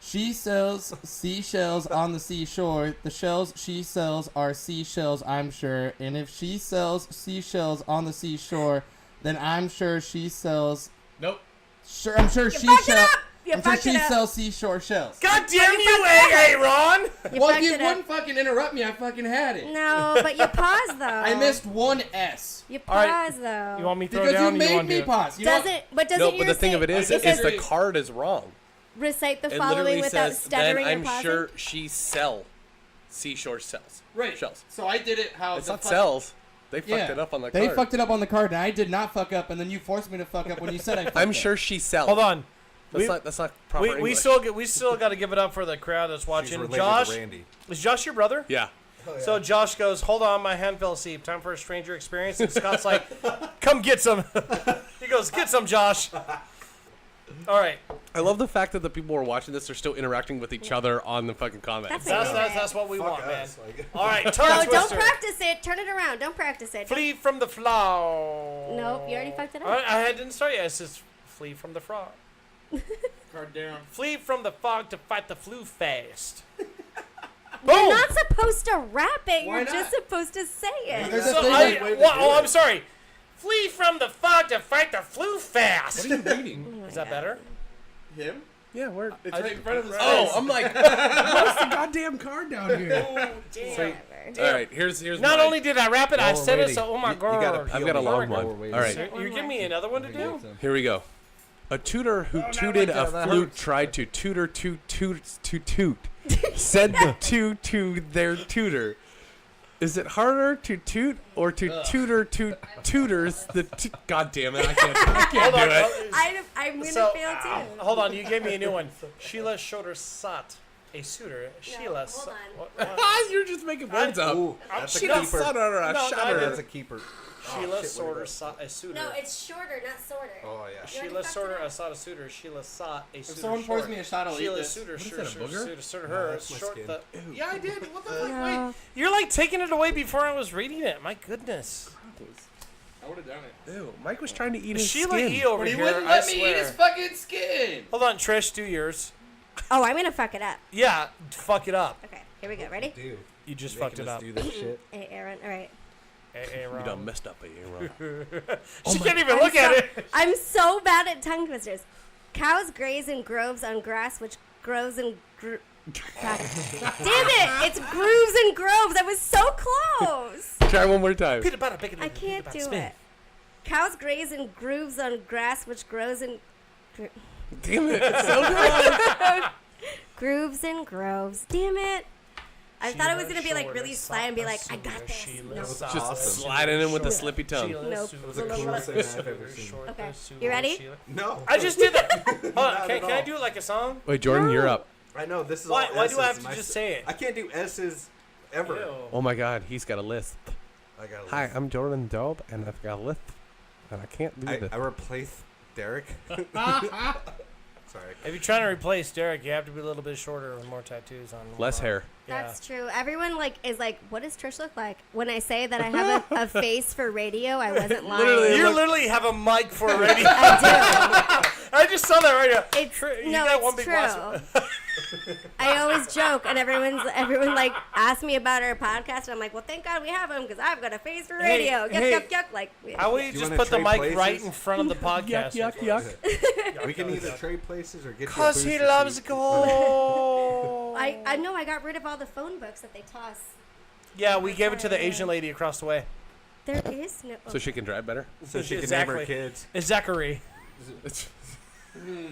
She sells seashells on the seashore. The shells she sells are seashells, I'm sure. And if she sells seashells on the seashore, then I'm sure she sells. Nope. I'm sure You she fucked it sells. up! You I'm sure fucked she it up. sells seashore shells. God damn you you, fucked it AA, Ron! You Well, if fucked you it up. wouldn't fucking interrupt me, I fucking had it. No, but you paused though. I missed one S. You All right. paused though. You want me to throw Because down? you or you made want to me do it? pause. You know what? Doesn't No, but yours the thing say- of it is it the says card is wrong. recite the It following literally without says, then stuttering or I'm pausing? sure she sell seashore shells. Right. Shells. So I did it how It's the not fuck- cells. They fucked Yeah. it up on the They card. fucked it up on the card, and I did not fuck up, and then you forced me to fuck up when you said I fucked I'm up. sure she sells. Hold on. That's not proper We English. still got to give it up for the crowd that's She's watching. related Josh, to Randy. is Josh your brother? Yeah. So Josh goes, hold on, my hand fell asleep. Time for a stranger experience. And Scott's like, come get some. He goes, get some, Josh. All right. I love the fact that the people who are watching this are still interacting with each other on the fucking comments. That's what we Fuck want, man. us. Like, All right, No, tongue don't twister. practice it. Turn it around. Don't practice it. Flee from the flow. Nope, you already fucked it up. All right, I didn't start yet. It says flee from the frog. Card down. Flee from the fog to fight the flu fast. You're Boom. not supposed to rap it. Why You're not? just supposed to say it. There's a So thing I, like- well, I'm sorry. Flee from the fog to fight the flu fast. What are you reading? Is that better? Him? Yeah, where? It's right in front of his Oh, face. I'm like, what's the goddamn card down here? Oh, damn. Whatever. All right, here's Not mine. only did I rap it, I While we're said it, waiting, so oh my you gotta god. peel I've got a the long card one. while we're waiting. All right. So you're giving me another one to do? Here we go. A tutor who tooted like that. a That flute hurts. tried to tutor toot. Said the two to their tutor. Is it harder to toot or to tutor to tutors the God damn it, I can't do Hold on. it. I'm gonna So, fail too. hold on, you gave me a new one. Sheila Shoulder Sat, a suitor. Sheila. hold on. What? You're just making words up. Ooh, that's a She got keeper. son or a No, no, shutter. That's a keeper. Sheila shit, what Sorter is Sat, a suitor. No, it's shorter, not sorter. Oh yeah. Sheila Sorter, a Sat, a suitor. Sheila Sat, a suitor. someone pours short. me a shot, I'll eat Sheila this. Suitor, What is sure, that, a sure, booger? suitor, suitor, No, her. that's my Short skin. the. Yeah, I did. What the fuck? No. Wait. You're like taking it away before I was reading it. My goodness. I would have done it. Ew, Mike was trying to eat his Sheila skin. E over But he here. wouldn't I let me swear. eat his fucking skin. Hold on, Trish, do yours. Oh, I'm gonna fuck it up. Yeah, fuck it up. Okay, here we go. Ready? Dude, You just making fucked it us up. do this shit. Hey, Aaron. All right. Hey, You Ron. done messed up, Aaron. She can't even look at it. I'm so bad at tongue twisters. Cows graze in groves on grass, which grows in. God. Damn it! It's grooves and groves. I was so close. Try one more time. Peanut butter, bacon, I can't do it. Cows graze in grooves on grass, which grows in. Damn it, it's so good. Grooves and groves. Damn it. I thought it was going to be like really sly and be like, I got this. No. Just Awesome. sliding in with the slippy tongue. Nope. That was the coolest thing I've ever seen. Okay. You ready? No. I just did that. Hold on. Not Can at I all. do it like a song? Wait, Jordan, you're up. I know this is Why- all why do I S's. have to just say it? I can't do S's ever. Ew. Oh my God, he's got a lisp. I got. Hi, I'm Jordan Dobe, and I've got a lisp, and I can't do this. I replaced Derek. Sorry. If you're trying to replace Derek, you have to be a little bit shorter with more tattoos on. Less hair. Yeah. That's true. Everyone is like, what does Trish look like? When I say that I have a face for radio, I wasn't lying. Literally. You literally have a mic for a radio. I I just saw that right now. do. It's You no, got one it's big true. glass. I always joke, and everyone like asks me about our podcast, and I'm like, well, thank God we have him because I've got a face for Hey, radio. Yuck, hey. yuck, yuck. Like, How would you Do you just wanna put the trade mic places? right in front of the podcast? Yuck, yuck. We can either trade places or get. Cause he loves gold. I know I got rid of all the phone books that they toss. Yeah, we gave it to the Asian lady across the way. There is no. So she can drive better. So she can Exactly. name her kids. It's Zachary.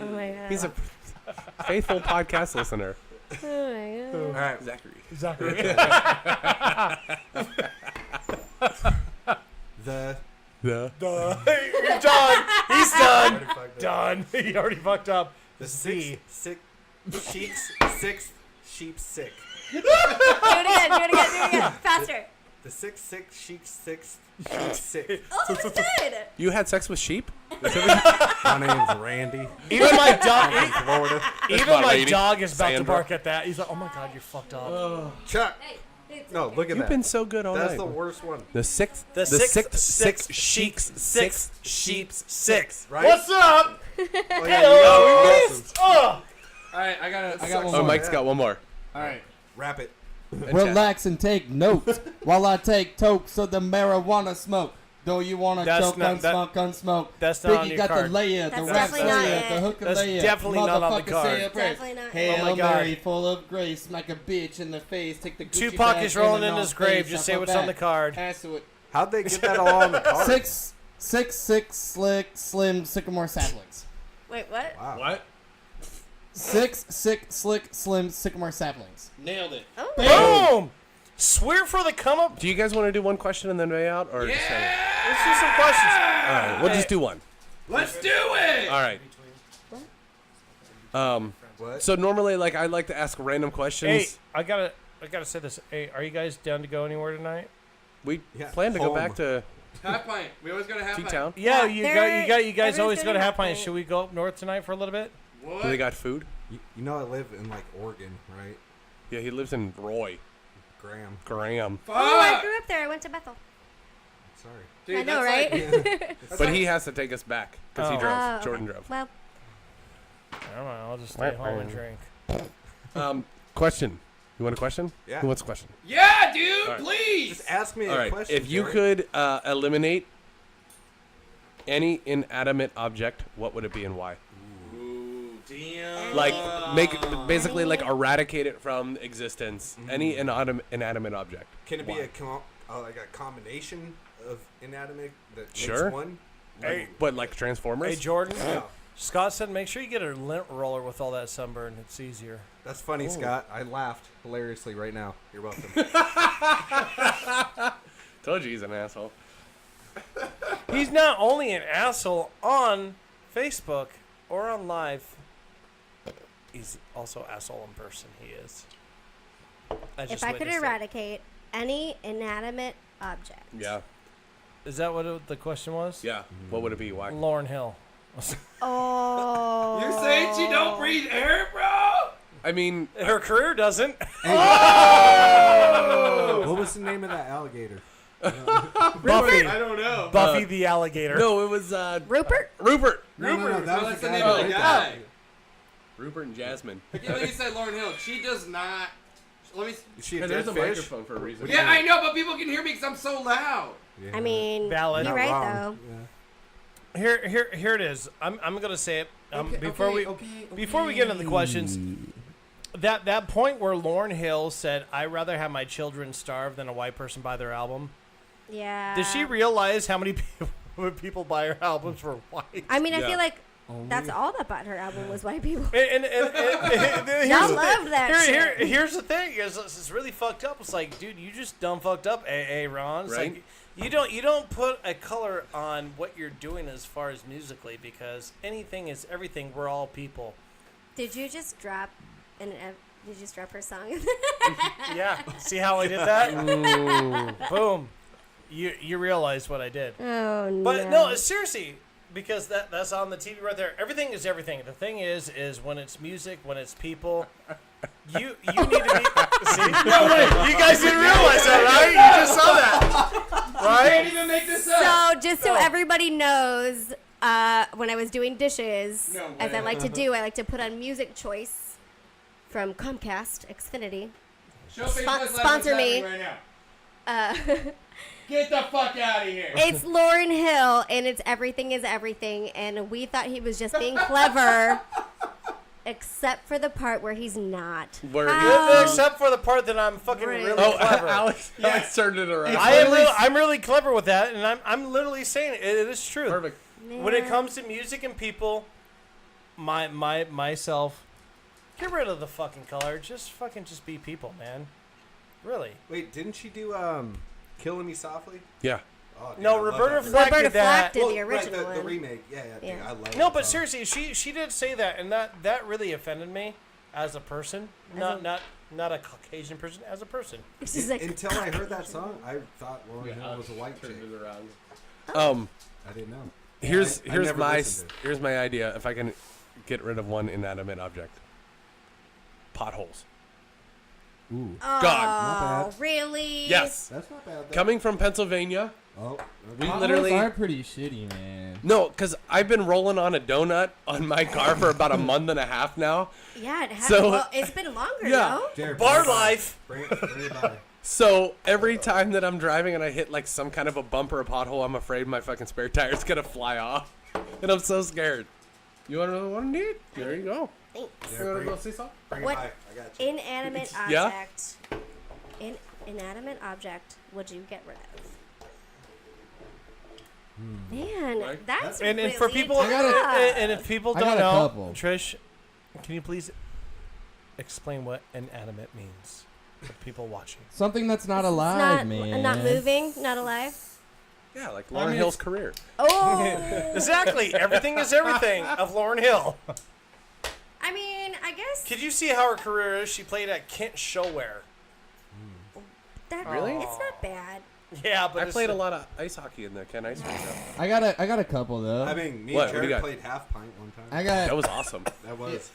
Oh my god. He's a faithful podcast listener. Oh my god. All right. Zachary. Zachary. The The You're done. He's done. already fucked up. Done. He already fucked up. The Z. sixth sheep sick. Do it again. Faster. The sixth sheep sick. Oh, that's good. You had sex with sheep? My name's Randy. Even my dog. Florida. Even about my lady. dog is about to Sandra. bark at that. He's like, "Oh my god, you're fucked up." Chuck. Hey, it's No, okay. look at You've that. been so good all That's night. the worst one. The sixth sheep's six. Right? What's up? Oh, yeah, you Hello. got awesome. Oh. All right, I got one Oh, more. Mike's got one more. All right. Wrap it. Relax and take notes while I take tokes of the marijuana smoke. Though you wanna That's choke not- on smoke on smoke. that's not on Biggie your got card. the layer, the That's rap definitely not layer, it. the hook That's layer. definitely not on the Motherfucker, card. say a prayer. Definitely not. Hail Oh my God. Mary, full of grace, smack a bitch in the face, take the Gucci Tupac bag is rolling and in the his North grave. Face Just off say her what's on the back. card. Pass to it. How'd they get that all on the card? Six, slim, sycamore saplings. Wait, what? Wow. What? Six, slim, sycamore saplings. Nailed it. Oh. Boom. Swear for the come up. Do you guys want to do one question and then way out? Or just Let's do some questions. all right, we'll just do one. Let's do it! All right. What? So normally, like, I like to ask random questions. Hey, I gotta say this. Hey, are you guys down to go anywhere tonight? We Yeah, plan to go home. back to Half pint. We always got a half T-Town. Yeah, Yeah, you guys always everyone's go to gonna Half have Pint. pint. Should we go up north tonight for a little bit? Do they got food? You know I live in like Oregon, right? Yeah, he lives in Roy. Graham. Oh, I grew up there. I went to Bethel. Sorry. I know, right? But he has to take us back because he Oh. drove. Oh, okay. Jordan drove. Well, I don't know. I'll just stay home and drink. Question. You want a question? Yeah. Who wants a question? Yeah, dude, All right. please! Just ask me All a right. question. If you Jerry. could eliminate any inanimate object, what would it be and why? Ooh, damn. Like basically like eradicate it from existence. Any inanimate object. Can it be Why? like a combination of inanimate that Sure. makes one? Hey, But like Transformers? hey, Jordan. Yeah. Scott said, make sure you get a lint roller with all that sunburn. It's easier. That's funny, Scott. I laughed hilariously right now. You're welcome. Told you he's an asshole. He's not only an asshole on Facebook or on live. He's also asshole in person. He is. if I could witnessed it. eradicate any inanimate object. Yeah. Is that what the question was? Yeah. What would it be? Why? Lauren Hill. Oh. You're saying she don't breathe air, bro? I mean, Her career doesn't. What was the name of that alligator? Buffy. I don't know. Buffy the alligator. no, it was Rupert? Rupert. No, that was that's the the guy name of that the did guy. Rupert and Jasmine. I can't believe you said Lauren Hill. She does not. Let me. Is she a There's dead a fish? microphone for a reason. Yeah, I know, but people can hear me because I'm so loud. Yeah. I mean, Valid. you're Not right, wrong. though. Yeah. Here it is. I'm gonna say it. Before we get into the questions, that point where Lauren Hill said, "I'd rather have my children starve than a white person buy their album." Yeah. Did she realize how many people buy her albums for white? I mean, I Yeah. feel like that's all that bought her album was white people. And here's Y'all the love thing. that shit. Here's the thing: is it's really fucked up. It's like, dude, you just dumb fucked up, AA Ron. It's Right? like you don't put a color on what you're doing as far as musically, because anything is everything. We're all people. Did you just drop did you just drop her song? Yeah. See how I did that? Boom. You realized what I did. Oh, no. But no, seriously, because that's on the TV right there. Everything is everything. The thing is when it's music, when it's people, you need to be. See? No way. You guys didn't realize that, right? You just saw that, right? Can't even make this up. So, just so everybody knows, when I was doing dishes, No as I way. like to do, I like to put on music choice from Comcast, Xfinity. Show Facebook Live what's sponsor me. happening Right now. Get the fuck out of here. It's Lauren Hill, and it's Everything is Everything, and we thought he was just being clever Except for the part where he's not. Where Except for the part that I'm fucking really clever. Alex turned it around. I'm really clever with that, and I'm literally saying it is true. Perfect. Man. When it comes to music and people, myself, get rid of the fucking color. Just be people, man. Really. Wait, didn't she do "Killing Me Softly"? Yeah. Oh, dude, No, I love Roberta that Flack Roberta did that. Flack did the Well, original right, the one. remake. Yeah, dude, Yeah. I love No, that but song. seriously, she did say that, and that really offended me as a person. Not a Caucasian person, as a person. She's like, Until I heard that song, I thought Lauryn Hill was a white chick. I didn't know. Here's I never my listened to it. here's my idea. If I can get rid of one inanimate object, potholes. Ooh. oh, Not bad. really? Yes. That's not bad. Though. Coming from Pennsylvania, Oh, we okay. literally are pretty shitty, man. no, because I've been rolling on a donut on my car for about a month and a half now. Yeah, it has. So- Well, it's been longer, Yeah. no? Jared, Bar bring it by. life. Bring it by. So every time that I'm driving and I hit like some kind of a bump or a pothole, I'm afraid my fucking spare tire's gonna fly off, and I'm so scared. You want another one, dude? There you go. Thanks. Yeah, You wanna bring go it. see something? Bring it What by. I got you. inanimate Yeah? object? Inanimate object would you get rid of? Man, Right. that's And really for people, tough. and if people I don't got a know, couple. Trish, can you please explain what inanimate means for people watching? Something that's not It's alive, man. Not moving, not alive. Yeah, like I Lauryn mean, Hill's it's- career. Oh, Exactly. Everything is everything of Lauryn Hill. I mean, I guess Could you see how her career is? She played at Kent Showwear. that Really? It's not bad. Yeah, but I it's played a lot of ice hockey in the Ken Ice Rink. I got a couple though. I mean, me What? and What do you Jared got? played half pint one time. That was awesome. That was.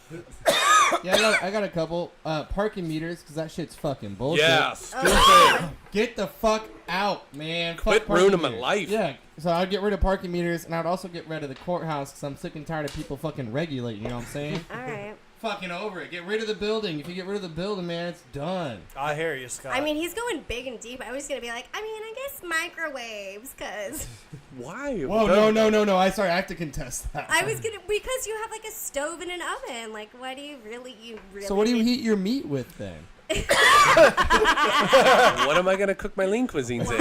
Yeah, I got a couple. Parking meters, because that shit's fucking bullshit. Yeah, Oh, Get the fuck out, man. Quit Fuck parking ruining my meters. life. Yeah, so I'd get rid of parking meters, and I'd also get rid of the courthouse, because I'm sick and tired of people fucking regulating, you know what I'm saying? all right. Fucking over it. Get rid of the building. If you get rid of the building, man, it's done. I hear you, Scott. I mean, he's going big and deep. I was gonna be like, I guess microwaves, cause Why? Whoa, no. I have to contest that. I was gonna because you have like a stove and an oven. Like, why do you really? So what do you need- heat your meat with then? What am I gonna cook my lean cuisines in?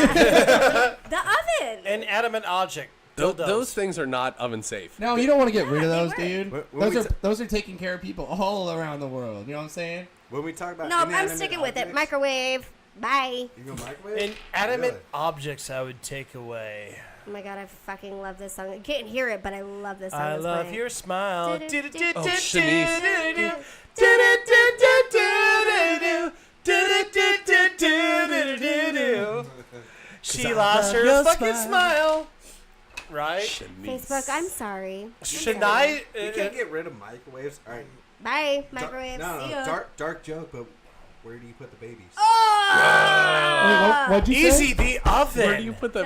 The oven. inanimate object. Those things are not oven safe. No, you don't want to get rid of they those, work. dude. When we Those are taking care of people all around the world. You know what I'm saying? When we talk about No, I'm inanimate sticking with it. objects, Microwave. Bye. You go microwave? Inanimate Really? objects I would take away. Oh my god, I fucking love this song. I can't hear it, but I love this song. I It's love playing. your smile. Oh, She lost her fucking smile. Right? Facebook, I'm sorry. Shania. You can't get rid of microwaves. All right. Bye, microwave. No, See ya. dark joke, but where do you put the babies? Oh! Wait, what'd you say? Easy, the oven. Where do you put the?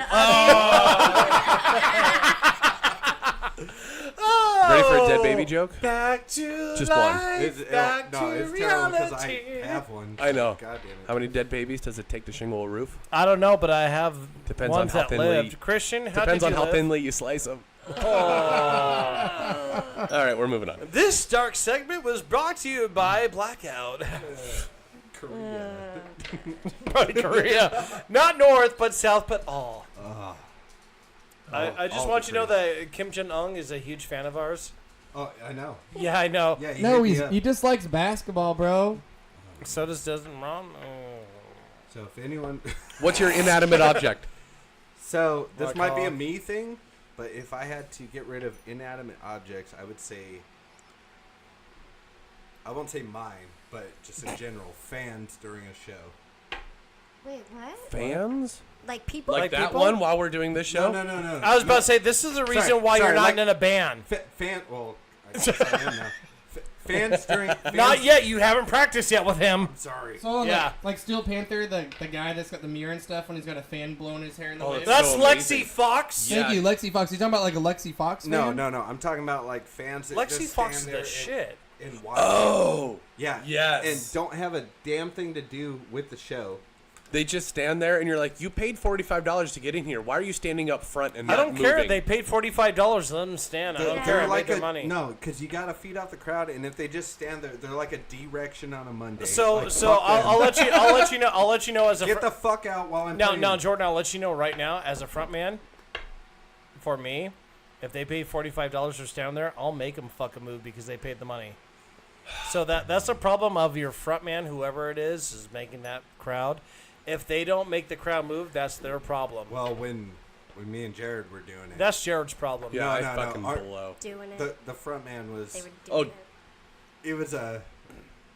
Ready for a dead baby joke? Back to Just one. life. Back to it's terrible because I reality. have one. I know. God damn it. How many dead babies does it take to shingle a roof? I don't know, but I have Depends on ones how that thinly- lived. Christian, how Depends did on you how live? thinly you slice them. Oh. All right, we're moving on. This dark segment was brought to you by Blackout. Probably Korea. Not north, but south, but all. I just all want the you to know Koreas. that Kim Jong-un is a huge fan of ours. Oh, I know. Yeah, I know. Yeah, he No, hit me up. he just likes basketball, bro. So does Desmond Ron. So if anyone, What's your inanimate object? so this Like might be a hog. me thing, but if I had to get rid of inanimate objects, I would say, I won't say mine, but just in general, fans during a show. Wait, what? Fans? Like people? Like Like that people? one while we're doing this show? No. I was about to say, this is the reason why you're sorry, not like- in a band. Well, I guess I am now. Fans during. Fans, Not yet. You haven't practiced yet with him. Sorry. So Yeah. like Steel Panther, the guy that's got the mirror and stuff when he's got a fan blowing his hair in the wind. that's That's so Lexi amazing. Fox. Yeah. Thank you, Lexi Fox. You talking about like a Lexi Fox fan? No. I'm talking about like fans that Lexi just Fox is stand the there shit. and watch. Oh. Yeah. Yes. And don't have a damn thing to do with the show. They just stand there, and you're like, you paid $45 to get in here. Why are you standing up front and I not don't care. moving? They paid $45. Let them stand. I don't care. They're I like made their money. no, because you gotta feed off the crowd, and if they just stand there, they're like a direction on a Monday. So Like, so fuck them. I'll let you know as a Get the fuck out while I'm now playing. Jordan. I'll let you know right now as a front man. For me, if they pay $45 to stand there, I'll make them fucking move because they paid the money. So that's a problem of your front man, whoever it is making that crowd. If they don't make the crowd move, that's their problem. Well, when me and Jared were doing it, That's Jared's problem. Yeah, No, I no, no, fucking our- blow. Doing it. the front man was They were Oh, doing it. it was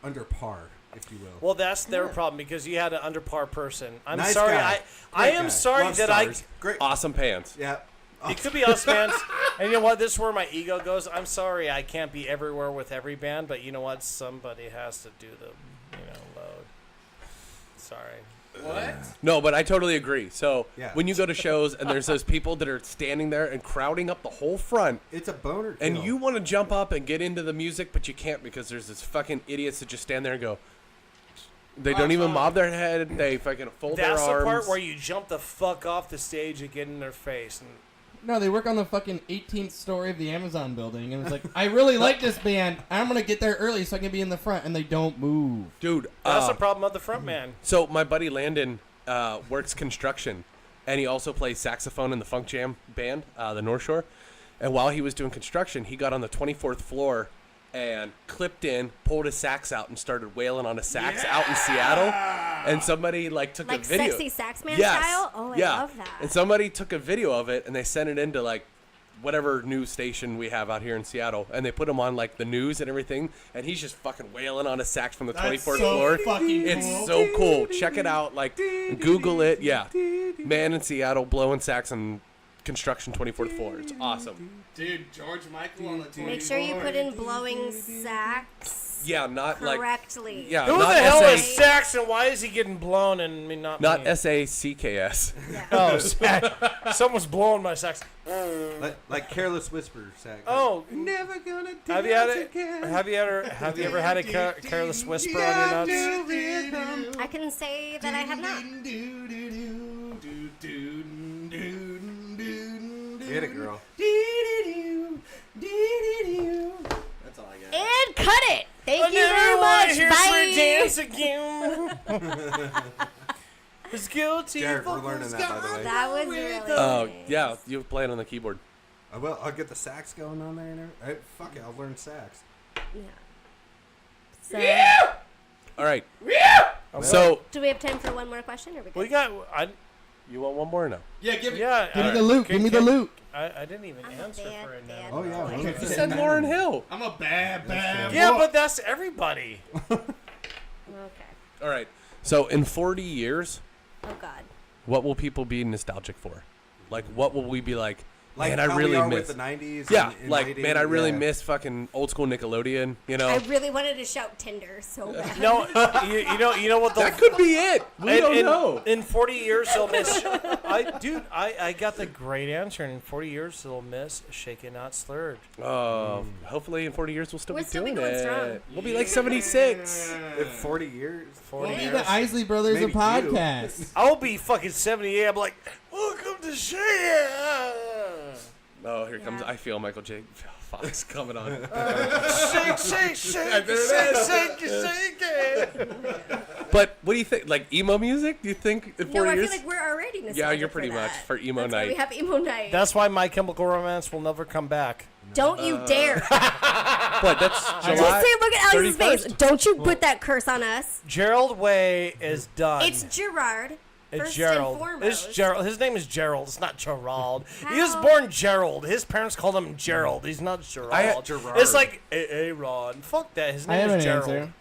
under par, if you will. Well, that's their problem because you had an under par person. I'm Nice sorry. guy. I Great am guy. sorry Love that stars. Great. Awesome pants. Yeah. It could be us bands. And you know what? This is where my ego goes. I'm sorry I can't be everywhere with every band, but you know what? Somebody has to do the, load. Sorry. What? No, but I totally agree. So Yeah. when you go to shows and there's those people that are standing there and crowding up the whole front, It's a boner. and kill. you want to jump up and get into the music, but you can't because there's this fucking idiots that just stand there and go. They don't even bob their head. They fucking fold That's their arms. the part where you jump the fuck off the stage and get in their face. And No, they work on the fucking 18th story of the Amazon building, and it's like, I really like this band. I'm gonna get there early so I can be in the front, and they don't move. Dude, that's the problem of the front man. So my buddy Landon works construction, and he also plays saxophone in the Funk Jam band, the North Shore. And while he was doing construction, he got on the 24th floor and clipped in, pulled his sax out, and started wailing on a sax out in Seattle. And somebody took Like a video. sexy sax man Yes. style? Oh, I Yeah. love that. And somebody took a video of it, and they sent it into whatever news station we have out here in Seattle, and they put him on the news and everything, and he's just fucking wailing on a sax from the 24th floor. fucking It's cool. so cool. Check it out. Google it. Yeah, man in Seattle blowing sax on construction 24th floor. It's awesome. Dude, George Michael on the Make sure you put in blowing sax Yeah, not correctly. yeah, Who not the hell is S-A- Saxon? Why is he getting blown and me not? not me? SACKS. Oh, someone's blowing my sax. like Careless Whisper sax. Oh, Never gonna dance have you had it? again. Have you ever had a careless whisper on your nuts? I can say that I have not. Get it, girl. That's all I got. And cut it. Thank I you very never want to much. hear Bye. her dance again. It's guilty. Jared, we're learning that, by the way. That was really Oh nice. yeah, you play it on the keyboard. I will. I'll get the sax going on there. And everything. Fuck it. I'll learn sax. Yeah. So, All right. Okay. So do we have time for one more question? Or we we good? got. you want one more or no? Yeah, give me Yeah. the loot. Give me the loot. I didn't even I'm a answer bad, for it bad now. Oh yeah. boy. we'll You get said it. Lauren Hill. I'm a bad Yeah, boy. but that's everybody. Okay. All right. So in 40 years, Oh God. what will people be nostalgic for? What will we be like? Like Man, I how we really are miss. with the 90s. Yeah, and man, I dating, really yeah. miss fucking old school Nickelodeon. You know, I really wanted to shout Tinder so bad. No, you know what? that could be it. We don't know. In 40 years, they'll miss. I got the great answer. In 40 years, they'll miss Shaken Not Slurred. Hopefully in 40 years we'll still We'll be still be doing going it. strong. We'll be like 76. In 40 years. 40 Maybe years. the Isley Brothers Maybe of podcast. I'll be fucking 78. I'm like, welcome to Shaken. Oh, here comes Yeah. I Feel Michael J. Fox coming on. Shake, shake, shake, shake, shake it. But what do you think? Like emo music? Do you think in 40 No, I years? feel like we're already nostalgic Yeah, you're for pretty much that. for emo That's why night. we have emo night. That's why My Chemical Romance will never come back. Don't you dare. What? That's Just July. say, look at Alex's 31st? face. Don't you put that curse on us. Gerald Way is done. It's Gerard. It's First Gerald. and foremost. It's Gerald. His name is Gerald. It's not Gerald. He was How? born Gerald. His parents called him Gerald. He's not Gerald. Gerard. It's like Aaron. Fuck that. His I name have is an Gerald. answer.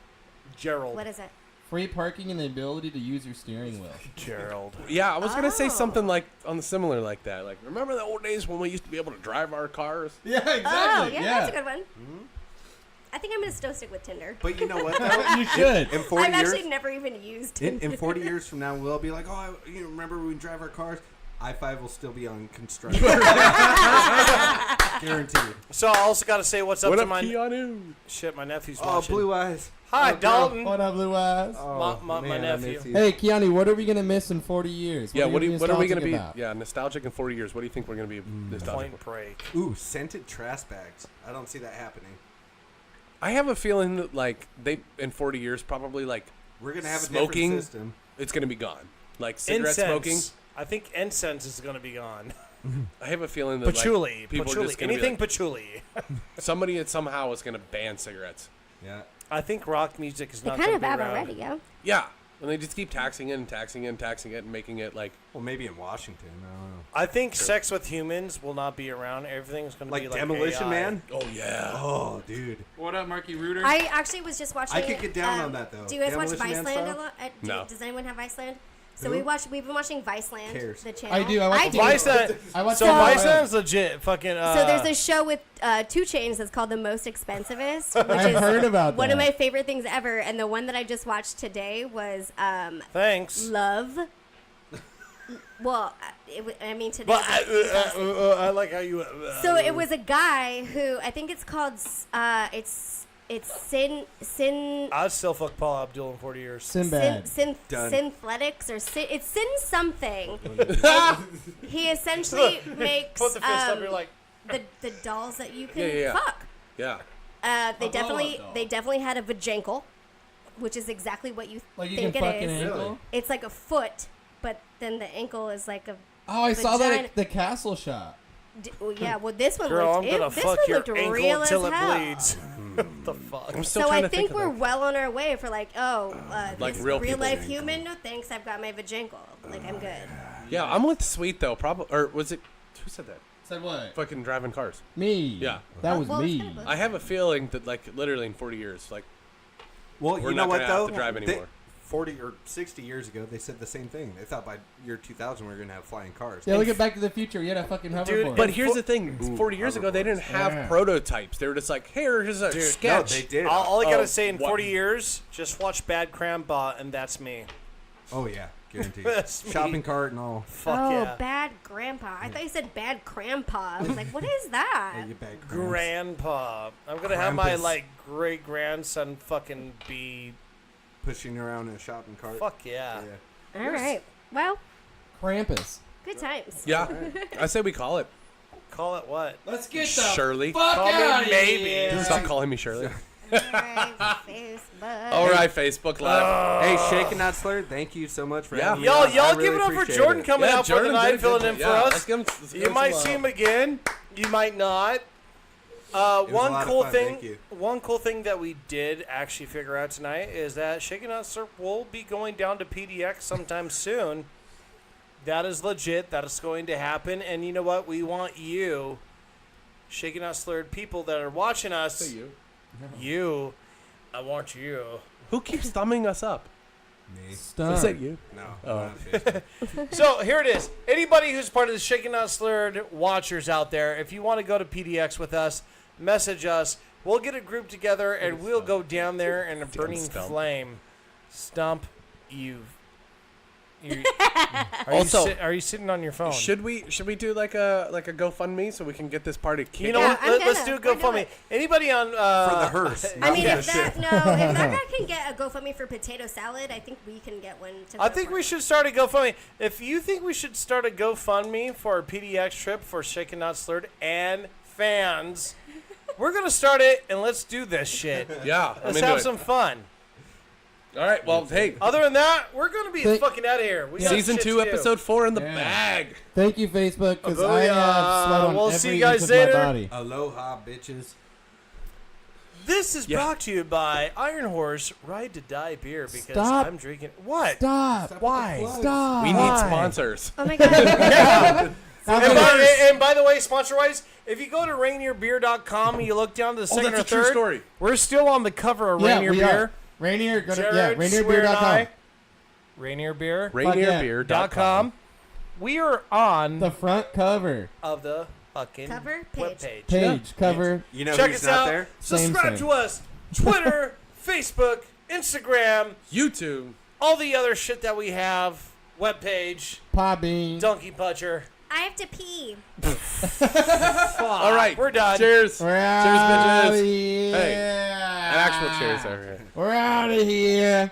Gerald. What is it? Free parking and the ability to use your steering wheel. Gerald. Yeah, I was gonna say Oh. something like on the similar like that. Like, remember the old days when we used to be able to drive our cars? Yeah, Oh, exactly. yeah, that's a good one. I think I'm going to still stick with Tinder. But you know what, though? You should. In 40 I've years, actually never even used Tinder. in 40 years from now, we'll be like, oh, you remember when we drive our cars? I-5 will still be on construction. Guaranteed. So I also got to say what's up What to up, my Keanu? shit. My nephew's Oh, watching. blue eyes. Hi, Oh, girl. Dalton. What up, Blue Eyes? Oh, My man, I nephew. miss you. Hey, Keanu, what are we gonna miss in 40 years? Yeah, what are we nostalgic going to be? about? Yeah, nostalgic in 40 years. What do you think we're going to be nostalgic Point for? Break. Ooh, scented trash bags. I don't see that happening. I have a feeling that, like, they in 40 years, probably, like, We're gonna have a smoking, different system. it's going to be gone. Like, cigarette Incense. smoking. I think incense is going to be gone. I have a feeling that, Patchouli. like, people are Patchouli. just going to Anything be like, patchouli. somebody somehow is going to ban cigarettes. Yeah. I think rock music is They not kind going of to be have around. already, yeah. Yeah. And they just keep taxing it and taxing it and taxing it and making it, like, Well, maybe in Washington. I don't know. I think sex with humans will not be around. Everything's going to be Like like Demolition AI. Man. oh, yeah. Oh, dude. What up, Marky Rooter? I actually was just watching. I could get down on that, though. Do you guys watch Demolition Man Viceland a style? lot? No. Does anyone have Viceland? So Who? we've been watching Viceland, Cares? the channel. I do. I watch do. Viceland. I watch So So- Viceland's legit. Fucking. So there's this show with 2 Chainz that's called The Most Expensivest, which I've is heard about one that. of my favorite things ever. And the one that I just watched today was Thanks. Love. Well, I mean today. But was- I like how you. So it was a guy who I think it's called it's Sin I'd still fuck Paul Abdul in 40 years. Sinbad. Done. Synthletics or it's Sin something. He essentially makes Put the fist up. You're like. the dolls that you can Yeah. fuck. Yeah. They A definitely blow-up they definitely had a vajankle, which is exactly what you Like you think can it fuck an is. ankle. It's like a foot, but then the ankle is like a. Oh, I saw that Vagina- at the castle shot. Yeah, well, this one Girl, I'm looked. gonna This fuck one your looked real ankle as till it hell. bleeds. What the fuck? I'm still So trying I to think of we're that. well on our way for like, Like this real real people. life human. No thanks, I've got my vajankle. Like I'm good. Yeah, I'm with Sweet, though. Probably. Or was it. Who said that? Said what? Fucking driving cars. Me. Yeah. That was Well, it's me. kind of I have a feeling that, like, literally in 40 years, like, Well, we're you not know what gonna though? have to drive They- anymore. 40 or 60 years ago, they said the same thing. They thought by year 2000 we were gonna have flying cars. Yeah, look at Back to the Future. You had a fucking hoverboard. But here's the thing: 40 years ago, they didn't have Yeah. prototypes. They were just like, "Here's a No, sketch." they did. All I gotta Oh, say in what? 40 years, just watch Bad Grandpa, and that's me. Oh yeah, guaranteed. That's me. Shopping cart and all. Fuck oh, yeah. bad grandpa. I thought you said bad grandpa. I was like, what is that? Oh, you bad gramps. Grandpa. I'm gonna have my Krampus. like great grandson fucking be. Pushing around in a shopping cart. Fuck yeah. Yeah. All right. Well, Krampus. good times. Yeah, I say we call it. Call it what? Let's get Shirley. Call me maybe. Stop calling me Shirley. All right, Facebook. All right, Facebook Live. Hey, Shaken Not Slurred, thank you so much for Yeah. having me on. I Y'all really give it up for appreciate Jordan it. coming out for the Jordan night, did filling good. in for Yeah, us. let's give him You might some see love. him again. You might not. was a One lot of cool fun, thing. thank you. One cool thing that we did actually figure out tonight is that Shaken Not Slurred will be going down to PDX sometime soon. That is legit. That is going to happen. And you know what? We want you, Shaken Not Slurred people that are watching us. Say you. You. I want you. Who keeps thumbing us up? Me. Stop. Is that you? No. Oh. not Facebook. So here it is. Anybody who's part of the Shaken Not Slurred watchers out there, if you want to go to PDX with us, message us. We'll get a group together and we'll go down there in a burning stump. flame. Stump you. Also- are you sitting on your phone? Should we do like a GoFundMe so we can get this party kicked? you know Yeah, what? I'm Let's do a gonna. We're GoFundMe. doing Anybody on For the hearse. I not mean, for the if that ship. if that guy can get a GoFundMe for potato salad, I think we can get one. I think we should start a GoFundMe. If you think we should start a GoFundMe for our PDX trip for Shaken Not Slurred and fans, we're gonna start it and let's do this shit. Yeah, I'm Let's into have it. some fun. All right. Well, hey, Other than that, we're gonna be Thank- fucking out of here. We got season shit 2, to do. episode 4 in the Yeah. bag. Thank you, Facebook, because I Booyah. have sweat on We'll every see you guys inch of later. my body. Aloha, bitches. This is Yeah. brought to you by Iron Horse Ride to Die beer because Stop. I'm drinking. What? Stop. Why? Stop. We need Why? sponsors. Oh my god. And by the way, sponsor-wise, if you go to rainierbeer.com and you look down to the second that's or a true third, story. we're still on the cover of Yeah, Rainier we Beer. are. Rainier, go to Jared, rainierbeer.com. Rainierbeer.com. RainierBeer.com. We are on The front cover, of the fucking Cover page. webpage. page, cover. You know Check who's us not out. there? Subscribe Same. to us. Twitter, Facebook, Instagram, YouTube. all the other shit that we have. Webpage, Podbean. Donkey Puncher. I have to pee. Fuck. All right. We're done. Cheers. We're out Cheers, bitches. of here. Hey, an actual cheers over here. We're out of here.